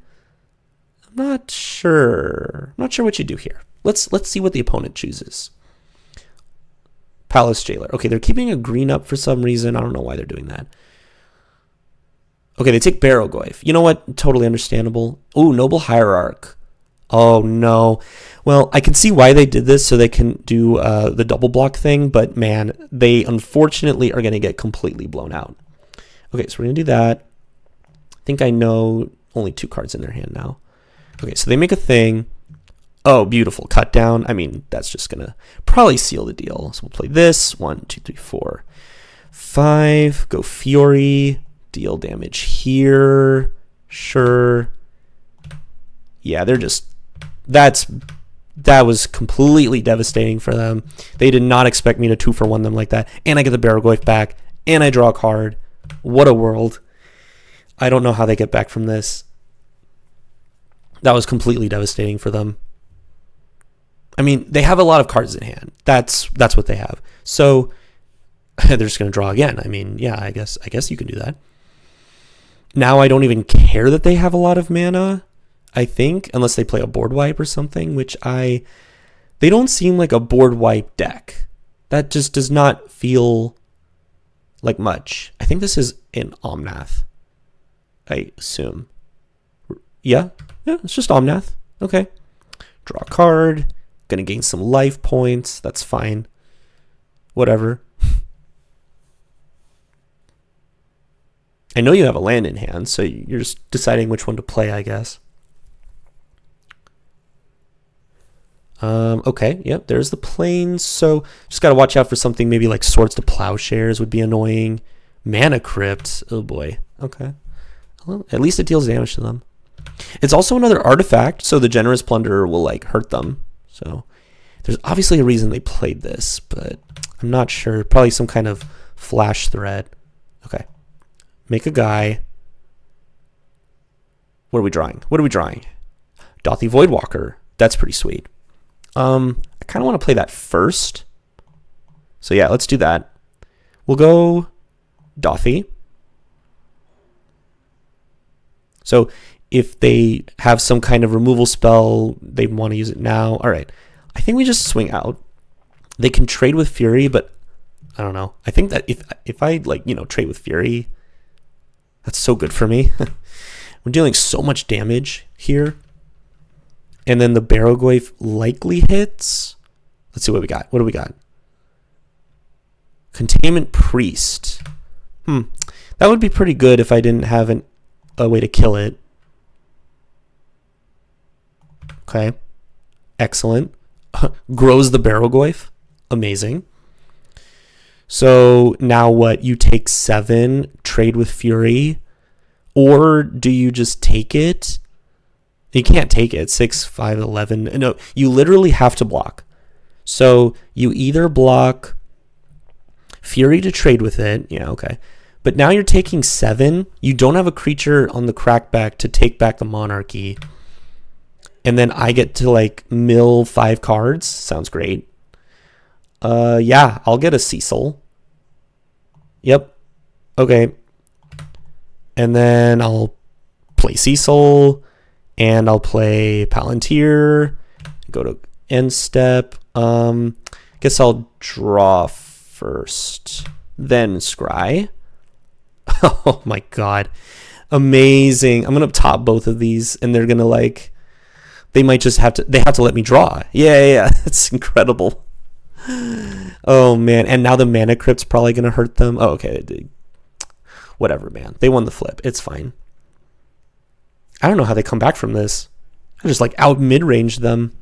I'm not sure. I'm not sure what you do here. Let's see what the opponent chooses. Palace Jailer. Okay, they're keeping a green up for some reason. I don't know why they're doing that. Okay, they take Barrowgoyf. You know what? Totally understandable. Ooh, Noble Hierarch. Oh, no. Well, I can see why they did this, so they can do the double block thing, but man, they unfortunately are going to get completely blown out. Okay, so we're going to do that. I think I know only 2 cards in their hand now. Okay, so they make a thing. Oh, beautiful. Cut down. I mean, that's just going to probably seal the deal. So we'll play this. 1, 2, 3, 4, 5. Go Fury. Deal damage here. Sure. Yeah, they're just... That was completely devastating for them. They did not expect me to 2-for-1 them like that. And I get the Barrowgoyf back. And I draw a card. What a world. I don't know how they get back from this. That was completely devastating for them. I mean, they have a lot of cards in hand. That's what they have. So they're just going to draw again. I mean, yeah, I guess you can do that. Now I don't even care that they have a lot of mana, I think, unless they play a board wipe or something, which they don't seem like a board wipe deck. That just does not feel like much. I think this is an Omnath, I assume. Yeah, it's just Omnath. Okay. Draw a card. Gonna gain some life points. That's fine. Whatever. I know you have a land in hand, so you're just deciding which one to play, I guess. Okay, yep, there's the plains. So just got to watch out for something maybe like Swords to Plowshares would be annoying. Mana Crypt, oh boy. Okay. Well, at least it deals damage to them. It's also another artifact, so the Generous Plunderer will like hurt them. So there's obviously a reason they played this, but I'm not sure. Probably some kind of flash threat. Okay. Make a guy. What are we drawing? What are we drawing? Dothy Voidwalker. That's pretty sweet. I kind of want to play that first. So yeah, let's do that. We'll go Dothy. So if they have some kind of removal spell, they want to use it now. All right. I think we just swing out. They can trade with Fury, but I don't know. I think that if I like, trade with Fury, that's so good for me. We're dealing so much damage here. And then the Barrogoyf likely hits. Let's see what we got. What do we got? Containment Priest. That would be pretty good if I didn't have a way to kill it. Okay. Excellent. Grows the Barrogoyf. Amazing. So now what? You take 7, trade with Fury, or do you just take it? You can't take it. 6, 5, 11. No, you literally have to block. So you either block Fury to trade with it. Yeah, okay. But now you're taking 7. You don't have a creature on the crackback to take back the Monarchy. And then I get to like mill 5 cards. Sounds great. Yeah, I'll get a Cecil. Yep. Okay. And then I'll play Cecil. And I'll play Palantir, go to end step. Guess I'll draw first, then scry. Oh my god. Amazing. I'm going to top both of these, and they're going to they might just have to let me draw. Yeah. That's incredible. Oh man. And now the Mana Crypt's probably going to hurt them. Oh, okay. Whatever, man. They won the flip. It's fine. I don't know how they come back from this. I just out mid-range them.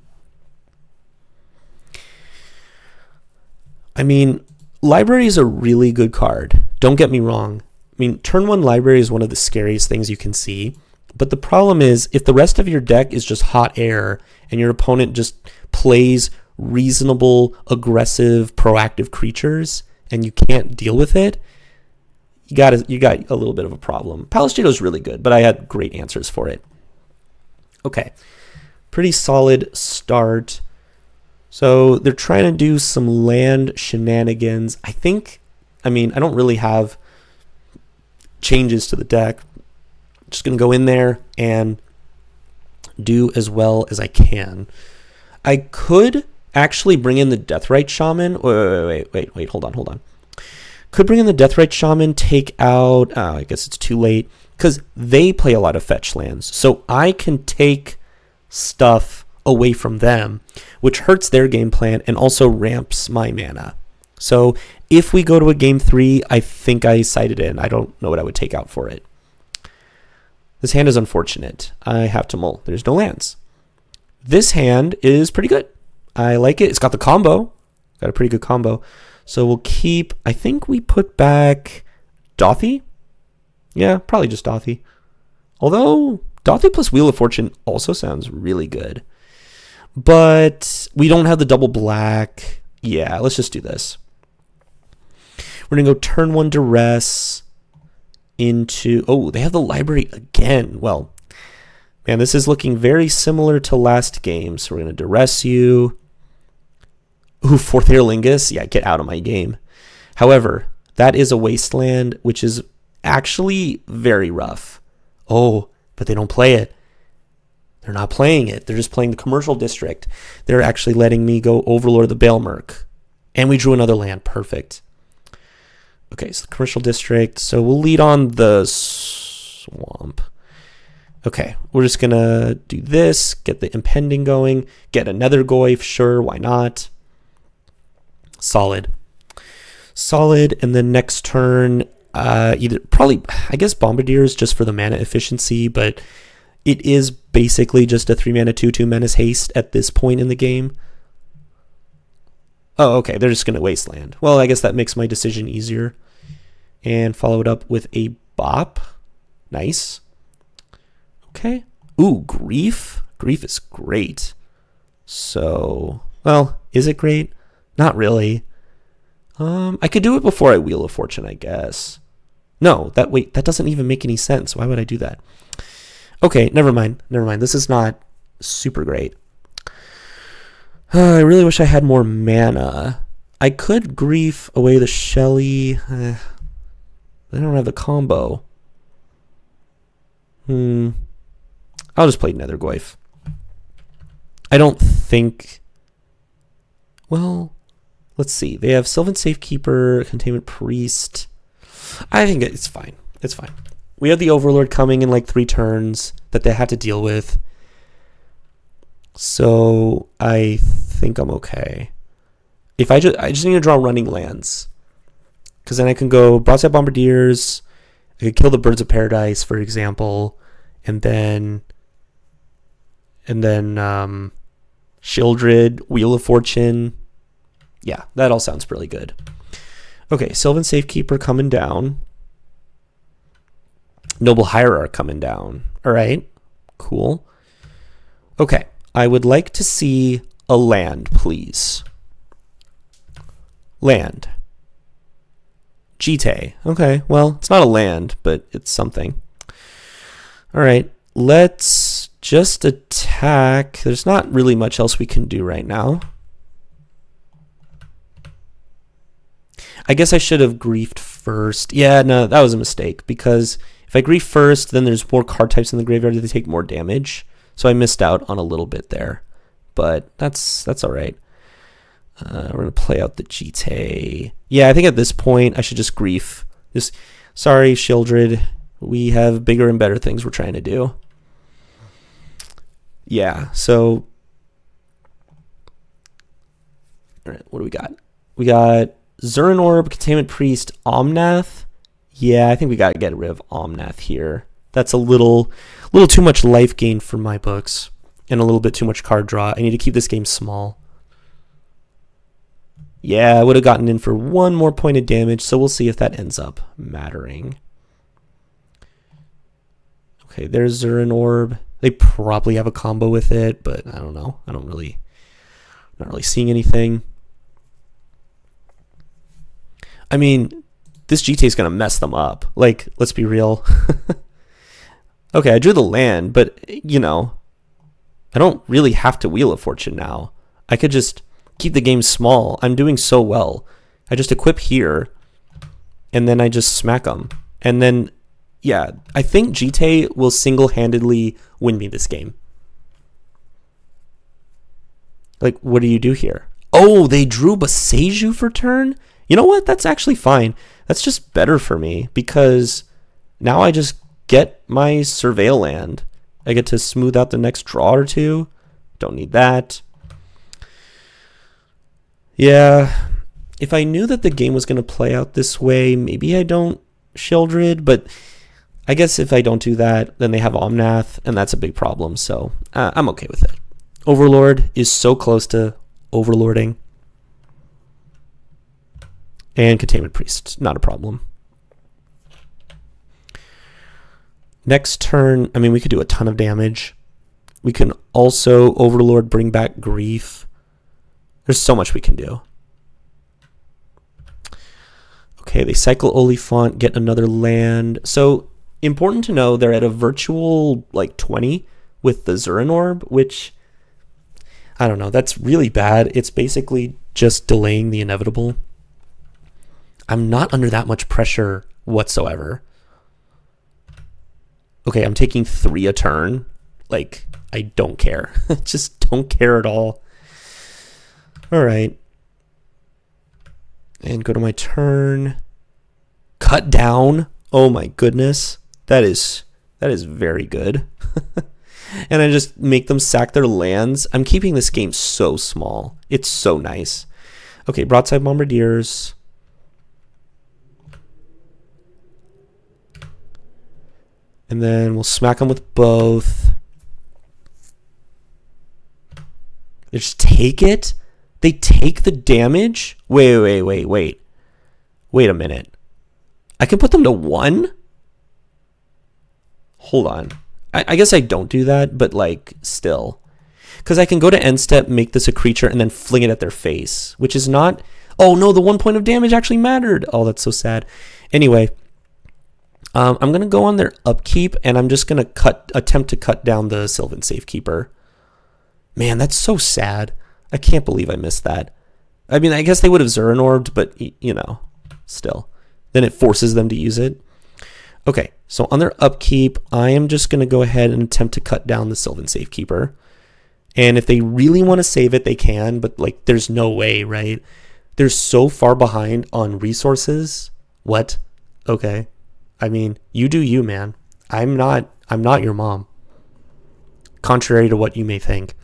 I mean, Library is a really good card. Don't get me wrong. I mean, turn 1 Library is one of the scariest things you can see. But the problem is, if the rest of your deck is just hot air and your opponent just plays reasonable, aggressive, proactive creatures and you can't deal with it, you got a little bit of a problem. Palastrado is really good, but I had great answers for it. Okay, pretty solid start. So they're trying to do some land shenanigans. I don't really have changes to the deck. I'm just going to go in there and do as well as I can. I could actually bring in the Deathrite Shaman. Wait, hold on. Could bring in the Deathrite Shaman, take out... I guess it's too late, because they play a lot of fetch lands. So I can take stuff away from them, which hurts their game plan and also ramps my mana. So if we go to a game 3, I think I cited it. I don't know what I would take out for it. This hand is unfortunate. I have to mull. There's no lands. This hand is pretty good. I like it. It's got the combo. Got a pretty good combo. So we'll keep, I think we put back Dothy. Yeah, probably just Dothy. Although Dothy plus Wheel of Fortune also sounds really good. But we don't have the double black. Yeah, let's just do this. We're going to go turn 1 Duress into... Oh, they have the Library again. Well, man, this is looking very similar to last game. So we're going to Duress you. Ooh, 4th Aerlingus. Yeah, get out of my game. However, that is a wasteland, which is actually very rough. Oh, but they don't play it. They're not playing it. They're just playing the Commercial District. They're actually letting me go Overlord of the Baelmerk. And we drew another land. Perfect. Okay, so the Commercial District. So we'll lead on the Swamp. Okay, we're just going to do this, get the Impending going, get another Goyf. Sure, why not? Solid. And then next turn, I guess Bombardiers just for the mana efficiency, but it is basically just a 3-mana 2/2 Menace Haste at this point in the game. Oh, okay, they're just going to Wasteland. Well, I guess that makes my decision easier. And follow it up with a Bop. Nice. Okay. Ooh, Grief. Grief is great. So, well, is it great? Not really. I could do it before I Wheel of Fortune, I guess. No, that doesn't even make any sense. Why would I do that? Okay, never mind. This is not super great. I really wish I had more mana. I could Grief away the Shelly. I don't have the combo. I'll just play Nethergoyf. I don't think... Well, let's see. They have Sylvan Safekeeper, Containment Priest. I think it's fine. It's fine. We have the Overlord coming in like 3 turns that they had to deal with. So I think I'm okay. If I just need to draw running lands, because then I can go Broadside Bombardiers. I could kill the Birds of Paradise, for example, and then Shieldred, Wheel of Fortune. Yeah, that all sounds really good. Okay, Sylvan Safekeeper coming down. Noble Hierarch coming down. All right, cool. Okay, I would like to see a land, please. Land. Jite. Okay, well, it's not a land, but it's something. All right, let's just attack. There's not really much else we can do right now. I guess I should have griefed first. Yeah, no, that was a mistake, because if I grief first, then there's more card types in the graveyard that take more damage. So I missed out on a little bit there, but that's all right. We're going to play out the Jite. Yeah, I think at this point I should just grief. Sorry, Shieldred. We have bigger and better things we're trying to do. Yeah, so... All right, what do we got? We got Zurin Orb, Containment Priest, Omnath. Yeah, I think we got to get rid of Omnath here. That's a little too much life gain for my books, and a little bit too much card draw. I need to keep this game small. Yeah, I would have gotten in for 1 more point of damage, so we'll see if that ends up mattering. Okay, there's Zurin Orb. They probably have a combo with it, but I don't know. Not really seeing anything. I mean, this Jite is going to mess them up. Like, let's be real. Okay, I drew the land, but, you know, I don't really have to Wheel of Fortune now. I could just keep the game small. I'm doing so well. I just equip here, and then I just smack them. And then, yeah, I think Jite will single-handedly win me this game. Like, what do you do here? Oh, they drew Boseiju for turn? You know what? That's actually fine. That's just better for me, because now I just get my Surveil land. I get to smooth out the next draw or two. Don't need that. Yeah, if I knew that the game was going to play out this way, maybe I don't Shieldred, but I guess if I don't do that, then they have Omnath, and that's a big problem, so I'm okay with it. Overlord is so close to overlording. And Containment Priest, not a problem. Next turn, I mean, we could do a ton of damage. We can also Overlord, bring back Grief. There's so much we can do. Okay, they cycle Oliphant, get another land. So, important to know, they're at a virtual, like, 20 with the Zurin Orb, which, I don't know, that's really bad. It's basically just delaying the inevitable. I'm not under that much pressure whatsoever. Okay, I'm taking 3 a turn. Like, I don't care. Just don't care at all. All right. And go to my turn. Cut down. Oh my goodness. That is very good. And I just make them sack their lands. I'm keeping this game so small. It's so nice. Okay, Broadside Bombardiers. And then we'll smack them with both. They just take it? They take the damage? Wait. Wait a minute. I can put them to 1? Hold on. I guess I don't do that, but like still. Because I can go to end step, make this a creature, and then fling it at their face, which is not... Oh no, the 1 point of damage actually mattered. Oh, that's so sad. Anyway, I'm going to go on their upkeep, and I'm just going to attempt to cut down the Sylvan Safekeeper. Man, that's so sad. I can't believe I missed that. I mean, I guess they would have Zuran Orbed, but, you know, still. Then it forces them to use it. Okay, so on their upkeep, I am just going to go ahead and attempt to cut down the Sylvan Safekeeper. And if they really want to save it, they can, but, like, there's no way, right? They're so far behind on resources. What? Okay. I mean, you do you, man. I'm not your mom. Contrary to what you may think.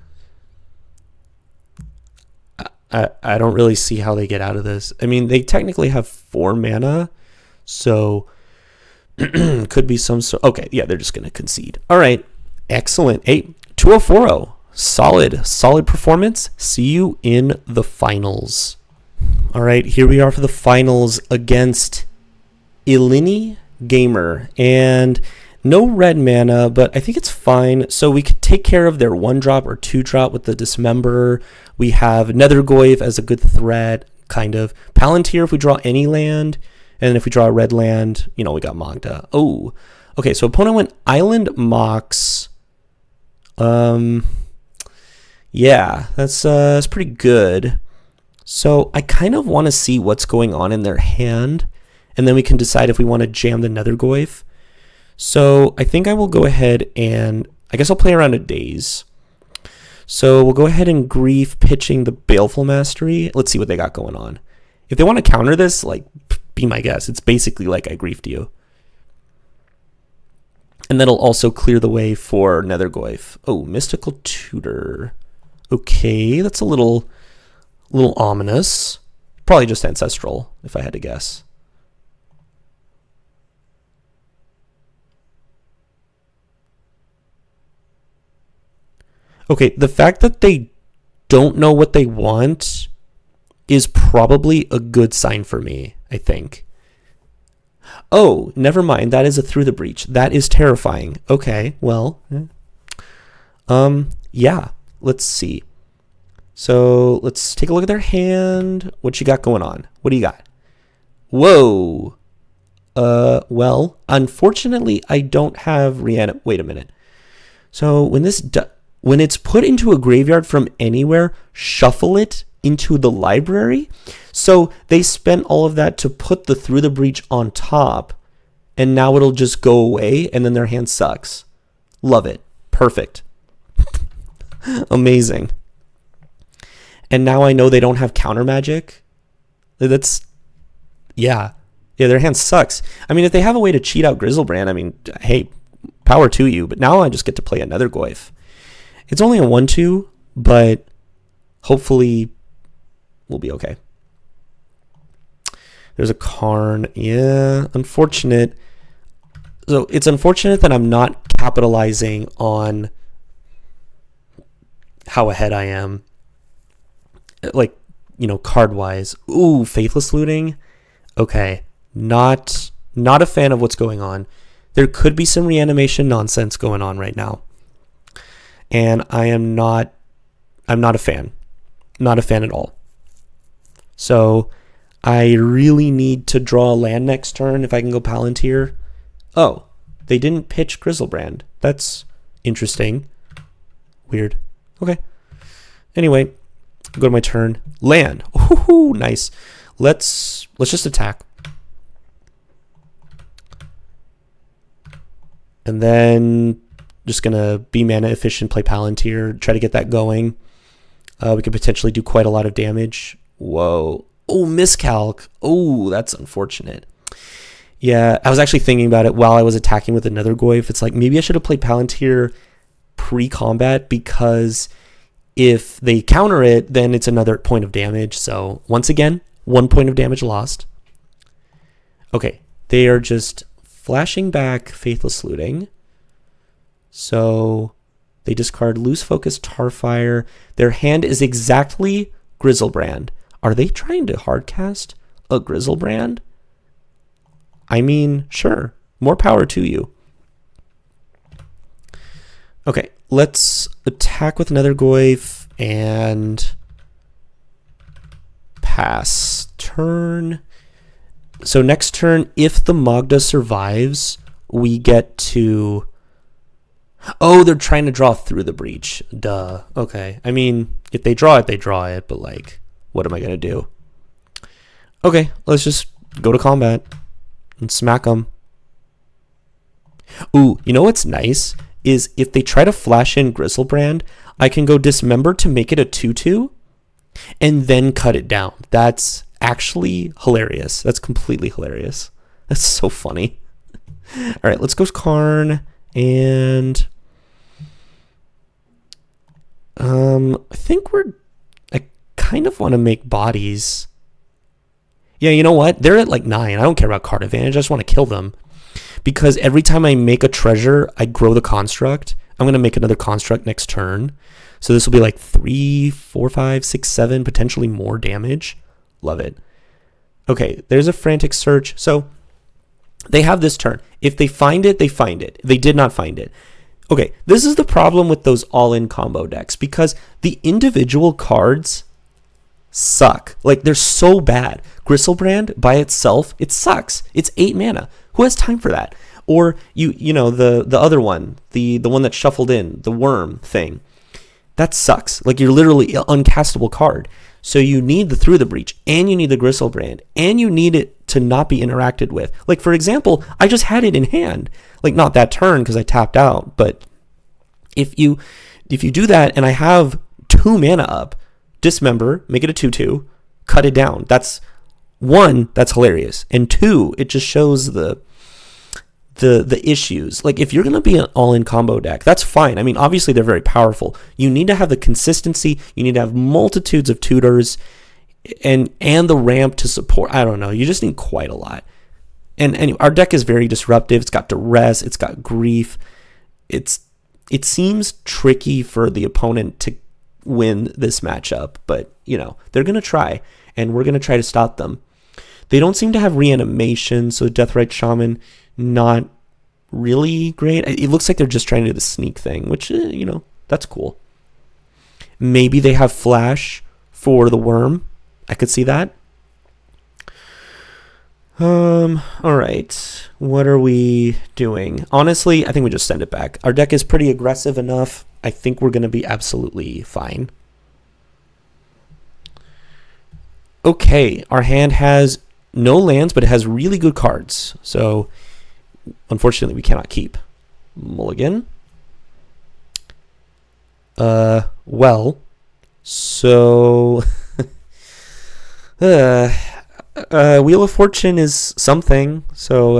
I don't really see how they get out of this. I mean, they technically have 4 mana, so could be some sort. Okay, yeah, they're just going to concede. All right, excellent. 2040. Solid performance. See you in the finals. All right, here we are for the finals against Illini Gamer. And no red mana, but I think it's fine. So we could take care of their 1-drop or 2-drop with the Dismember. We have Nethergoyf as a good threat, kind of. Palantir if we draw any land. And if we draw a red land, you know, we got Magda. Oh, okay, so opponent went Island Mox. Yeah, that's pretty good. So I kind of want to see what's going on in their hand. And then we can decide if we want to jam the Nethergoyf. So I think I will go ahead and I guess I'll play around a Daze. So we'll go ahead and Grief pitching the Baleful Mastery. Let's see what they got going on. If they want to counter this, like, be my guess. It's basically like I Griefed you. And that'll also clear the way for Nethergoyf. Oh, Mystical Tutor. Okay, that's a little ominous. Probably just Ancestral, if I had to guess. Okay, the fact that they don't know what they want is probably a good sign for me, I think. Oh, never mind. That is a Through the Breach. That is terrifying. Okay, well. Yeah, let's see. So let's take a look at their hand. What you got going on? What do you got? Whoa. Well, unfortunately, I don't have Wait a minute. So when it's put into a graveyard from anywhere, shuffle it into the library. So they spent all of that to put the Through the Breach on top, and now it'll just go away, and then their hand sucks. Love it. Perfect. Amazing. And now I know they don't have counter magic. Yeah, their hand sucks. I mean, if they have a way to cheat out Grizzlebrand, I mean, hey, power to you. But now I just get to play another Goyf. It's only a 1/2, but hopefully we'll be okay. There's a Karn. Yeah, unfortunate. So it's unfortunate that I'm not capitalizing on how ahead I am. Like, you know, card-wise. Ooh, Faithless Looting. Okay, not a fan of what's going on. There could be some reanimation nonsense going on right now. And I'm not a fan. Not a fan at all. So I really need to draw a land next turn if I can go Palantir. Oh, they didn't pitch Grizzlebrand. That's interesting. Weird. Okay. Anyway, go to my turn. Land. Ooh, nice. Let's just attack. And then just gonna be mana efficient, play Palantir, try to get that going. We could potentially do quite a lot of damage. Whoa. Oh, miscalc. Oh, that's unfortunate. Yeah, I was actually thinking about it while I was attacking with another Goyf. It's like, maybe I should have played Palantir pre-combat, because if they counter it, then it's another point of damage. So once again, 1 point of damage lost. Okay, they are just flashing back Faithless Looting. So they discard Loose Focus, Tarfire. Their hand is exactly Grizzlebrand. Are they trying to hardcast a Grizzlebrand? I mean, sure. More power to you. Okay, let's attack with another Goyf and pass turn. So next turn, if the Magda survives, we get to... Oh, they're trying to draw through the breach. Duh. Okay. I mean, if they draw it, they draw it. But, like, what am I going to do? Okay, let's just go to combat and smack them. Ooh, you know what's nice? Is if they try to flash in Grizzlebrand, I can go Dismember to make it a 2/2 and then cut it down. That's actually hilarious. That's completely hilarious. That's so funny. All right, let's go Karn and... I think I kind of want to make bodies. Yeah, you know what? They're at like 9. I don't care about card advantage. I just want to kill them. Because every time I make a treasure, I grow the construct. I'm going to make another construct next turn. So this will be like 3, 4, 5, 6, 7, potentially more damage. Love it. Okay, there's a frantic search. So they have this turn. If they find it, they find it. They did not find it. Okay, this is the problem with those all-in combo decks, because the individual cards suck. Like, they're so bad. Grizzlebrand by itself, it sucks. It's 8 mana. Who has time for that? Or you know the other one, the one that shuffled in, the worm thing. That sucks. Like, you're literally an uncastable card. So you need the Through the Breach, and you need the Grizzlebrand, and you need it to not be interacted with. Like, for example, I just had it in hand. Like, not that turn because I tapped out, but if you do that and I have 2 mana up, Dismember, make it a 2/2, cut it down. That's 1, that's hilarious. And 2, it just shows the issues. Like, if you're going to be an all-in combo deck, that's fine. I mean, obviously they're very powerful. You need to have the consistency. You need to have multitudes of tutors and the ramp to support. I don't know. You just need quite a lot. And anyway, our deck is very disruptive. It's got Duress. It's got Grief. It seems tricky for the opponent to win this matchup, but, you know, they're going to try, and we're going to try to stop them. They don't seem to have reanimation, so Deathrite Shaman, not really great. It looks like they're just trying to do the sneak thing, which, you know, that's cool. Maybe they have Flash for the Worm. I could see that. All right. What are we doing? Honestly, I think we just send it back. Our deck is pretty aggressive enough. I think we're going to be absolutely fine. Okay. Our hand has no lands, but it has really good cards. So, unfortunately, we cannot keep. Mulligan. Well, so... Wheel of Fortune is something, so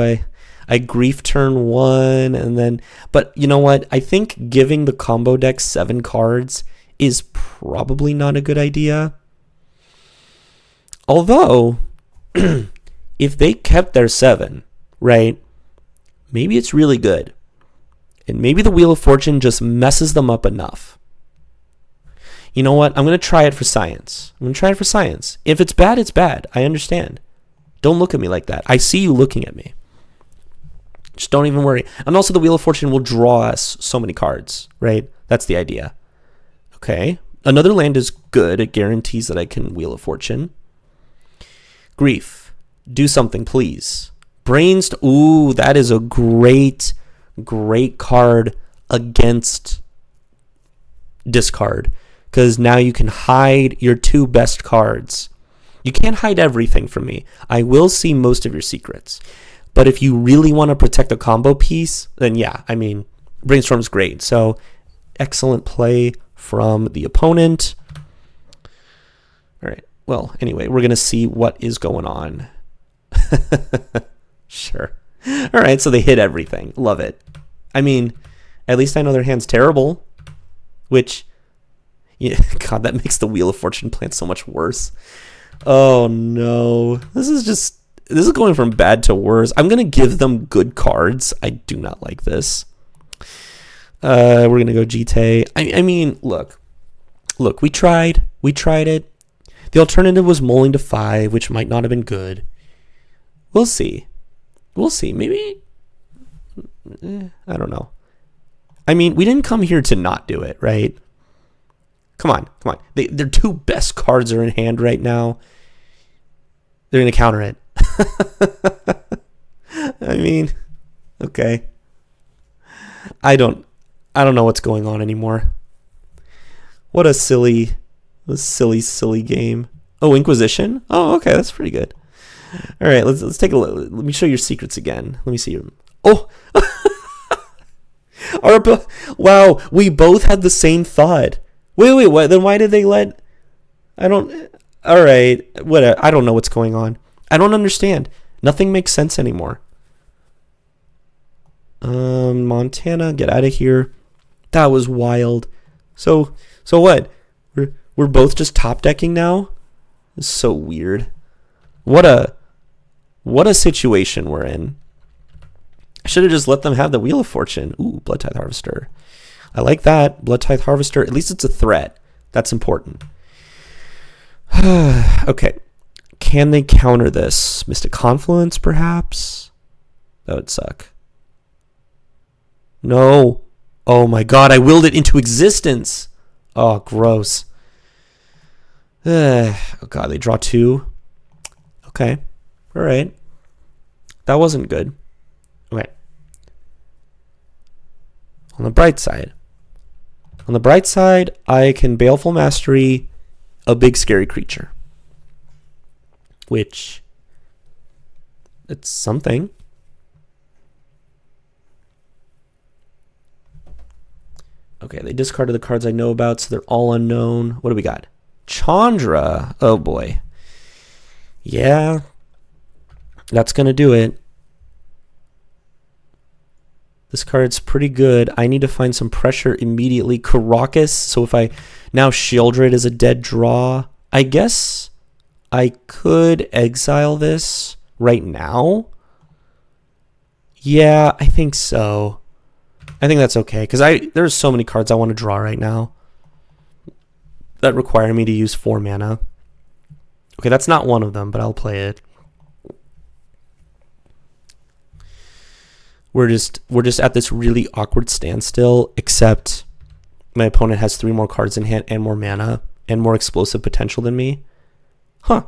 I Grief turn 1, and then... But you know what? I think giving the combo deck 7 cards is probably not a good idea. Although, if they kept their 7, right, maybe it's really good. And maybe the Wheel of Fortune just messes them up enough. You know what? I'm going to try it for science. If it's bad, it's bad. I understand. Don't look at me like that. I see you looking at me. Just don't even worry. And also the Wheel of Fortune will draw us so many cards, right? That's the idea. Okay. Another land is good. It guarantees that I can Wheel of Fortune. Grief. Do something, please. Ooh, that is a great card against discard. Because now you can hide your 2 best cards. You can't hide everything from me. I will see most of your secrets. But if you really want to protect a combo piece, then yeah, I mean, Brainstorm's great. So, excellent play from the opponent. All right. Well, anyway, we're going to see what is going on. Sure. All right, so they hit everything. Love it. I mean, at least I know their hand's terrible. Which... yeah, God, that makes the Wheel of Fortune plan so much worse. Oh, no. This is just This is going from bad to worse. I'm going to give them good cards. I do not like this. We're going to go Jite. I mean, look, we tried it. The alternative was mulling to 5, which might not have been good. We'll see. Maybe, I don't know. I mean, we didn't come here to not do it, right? Come on. Their 2 best cards are in hand right now. They're going to counter it. I mean, okay. I don't know what's going on anymore. What a silly game. Oh, Inquisition? Oh, okay, that's pretty good. All right, let's take a look. Let me show your secrets again. Let me see your... Oh! Wow, we both had the same thought. Wait, what? Then why did they let... I don't... All right, whatever. I don't know what's going on. I don't understand. Nothing makes sense anymore. Montana, get out of here. That was wild. So what? We're both just top decking now? It's so weird. What a situation we're in. I should have just let them have the Wheel of Fortune. Ooh, Blood Tithe Harvester. I like that. Blood Tithe Harvester. At least it's a threat. That's important. Okay. Can they counter this? Mystic Confluence, perhaps? That would suck. No. Oh my god, I willed it into existence. Oh, gross. Oh god, they draw 2. Okay. All right. That wasn't good. Okay. On the bright side, I can Baleful Mastery a big scary creature, which it's something. Okay, they discarded the cards I know about, so they're all unknown. What do we got? Chandra. Oh boy. Yeah, that's going to do it. This card's pretty good. I need to find some pressure immediately. Caracas. So if I now Shieldred is a dead draw, I guess I could exile this right now. Yeah, I think so. I think that's okay because there's so many cards I want to draw right now that require me to use 4 mana. Okay, that's not one of them, but I'll play it. We're just at this really awkward standstill, except my opponent has 3 more cards in hand and more mana and more explosive potential than me. Huh.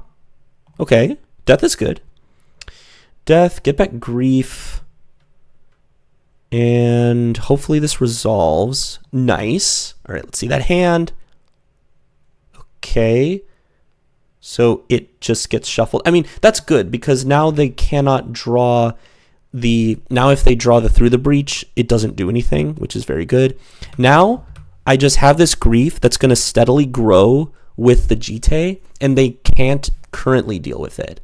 Okay. Death is good. Death, get back Grief. And hopefully this resolves. Nice. All right, let's see that hand. Okay. So it just gets shuffled. I mean, that's good because now they cannot draw now if they draw the Through the Breach, it doesn't do anything, which is very good. Now I just have this Grief that's going to steadily grow with the Jite, and they can't currently deal with it.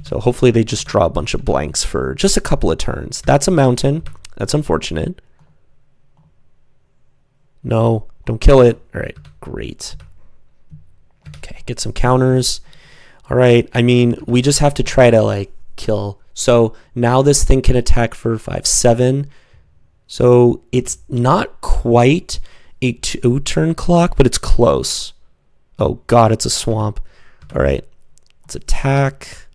So hopefully they just draw a bunch of blanks for just a couple of turns. That's a mountain. That's unfortunate. No, don't kill it. All right, great. Okay, get some counters. All right, I mean, we just have to try to like kill. So now this thing can attack for 5/7. So it's not quite a 2-turn clock, but it's close. Oh god, it's a swamp. All right, let's attack.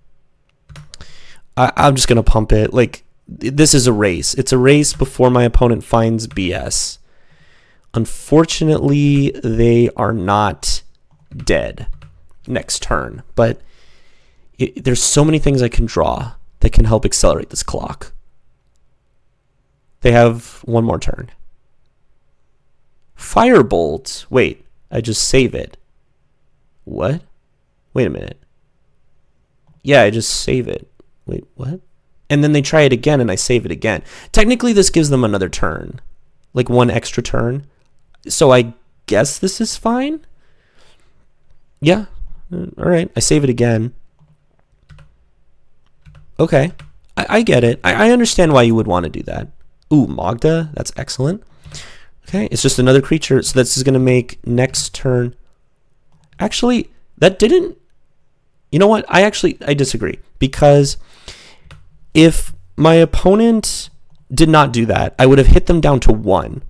I'm just gonna pump it. Like, this is a race. It's a race before my opponent finds BS. Unfortunately, they are not dead next turn, but there's so many things I can draw that can help accelerate this clock. They have 1 more turn. Firebolt. Wait, I just save it. What? Wait a minute. Yeah, I just save it. Wait, what? And then they try it again and I save it again. Technically, this gives them another turn. Like 1 extra turn. So I guess this is fine? Yeah. All right. I save it again. Okay. I get it. I understand why you would want to do that. Ooh, Magda. That's excellent. Okay. It's just another creature. So this is going to make next turn. Actually, that didn't You know what? I disagree, because if my opponent did not do that, I would have hit them down to 1,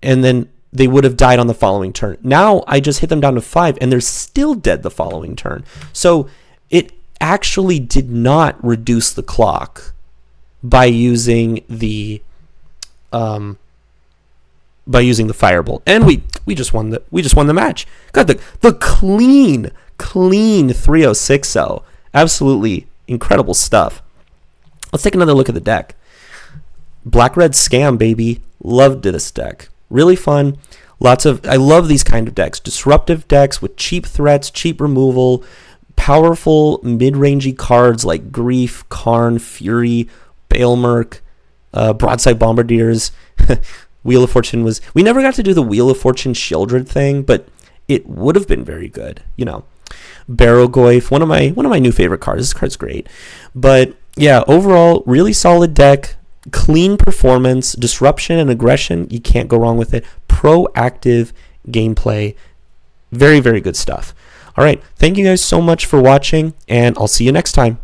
and then they would have died on the following turn. Now I just hit them down to 5, and they're still dead the following turn. So it actually did not reduce the clock by using the firebolt, and we just won the match. Got the clean 3-0-6-0. Absolutely incredible stuff. Let's take another look at the deck. Black Red Scam, baby. Loved this deck. Really fun. I love these kind of decks. Disruptive decks with cheap threats, cheap removal, powerful mid-rangey cards like Grief, Karn, Fury, Baelmerk, Broadside Bombardiers. Wheel of Fortune we never got to do the Wheel of Fortune Shieldred thing, but it would have been very good. Barrogoyf, one of my new favorite cards. This card's great. But yeah, overall, really solid deck. Clean performance, disruption and aggression. You can't go wrong with it. Proactive gameplay. Very, very good stuff. All right. Thank you guys so much for watching, and I'll see you next time.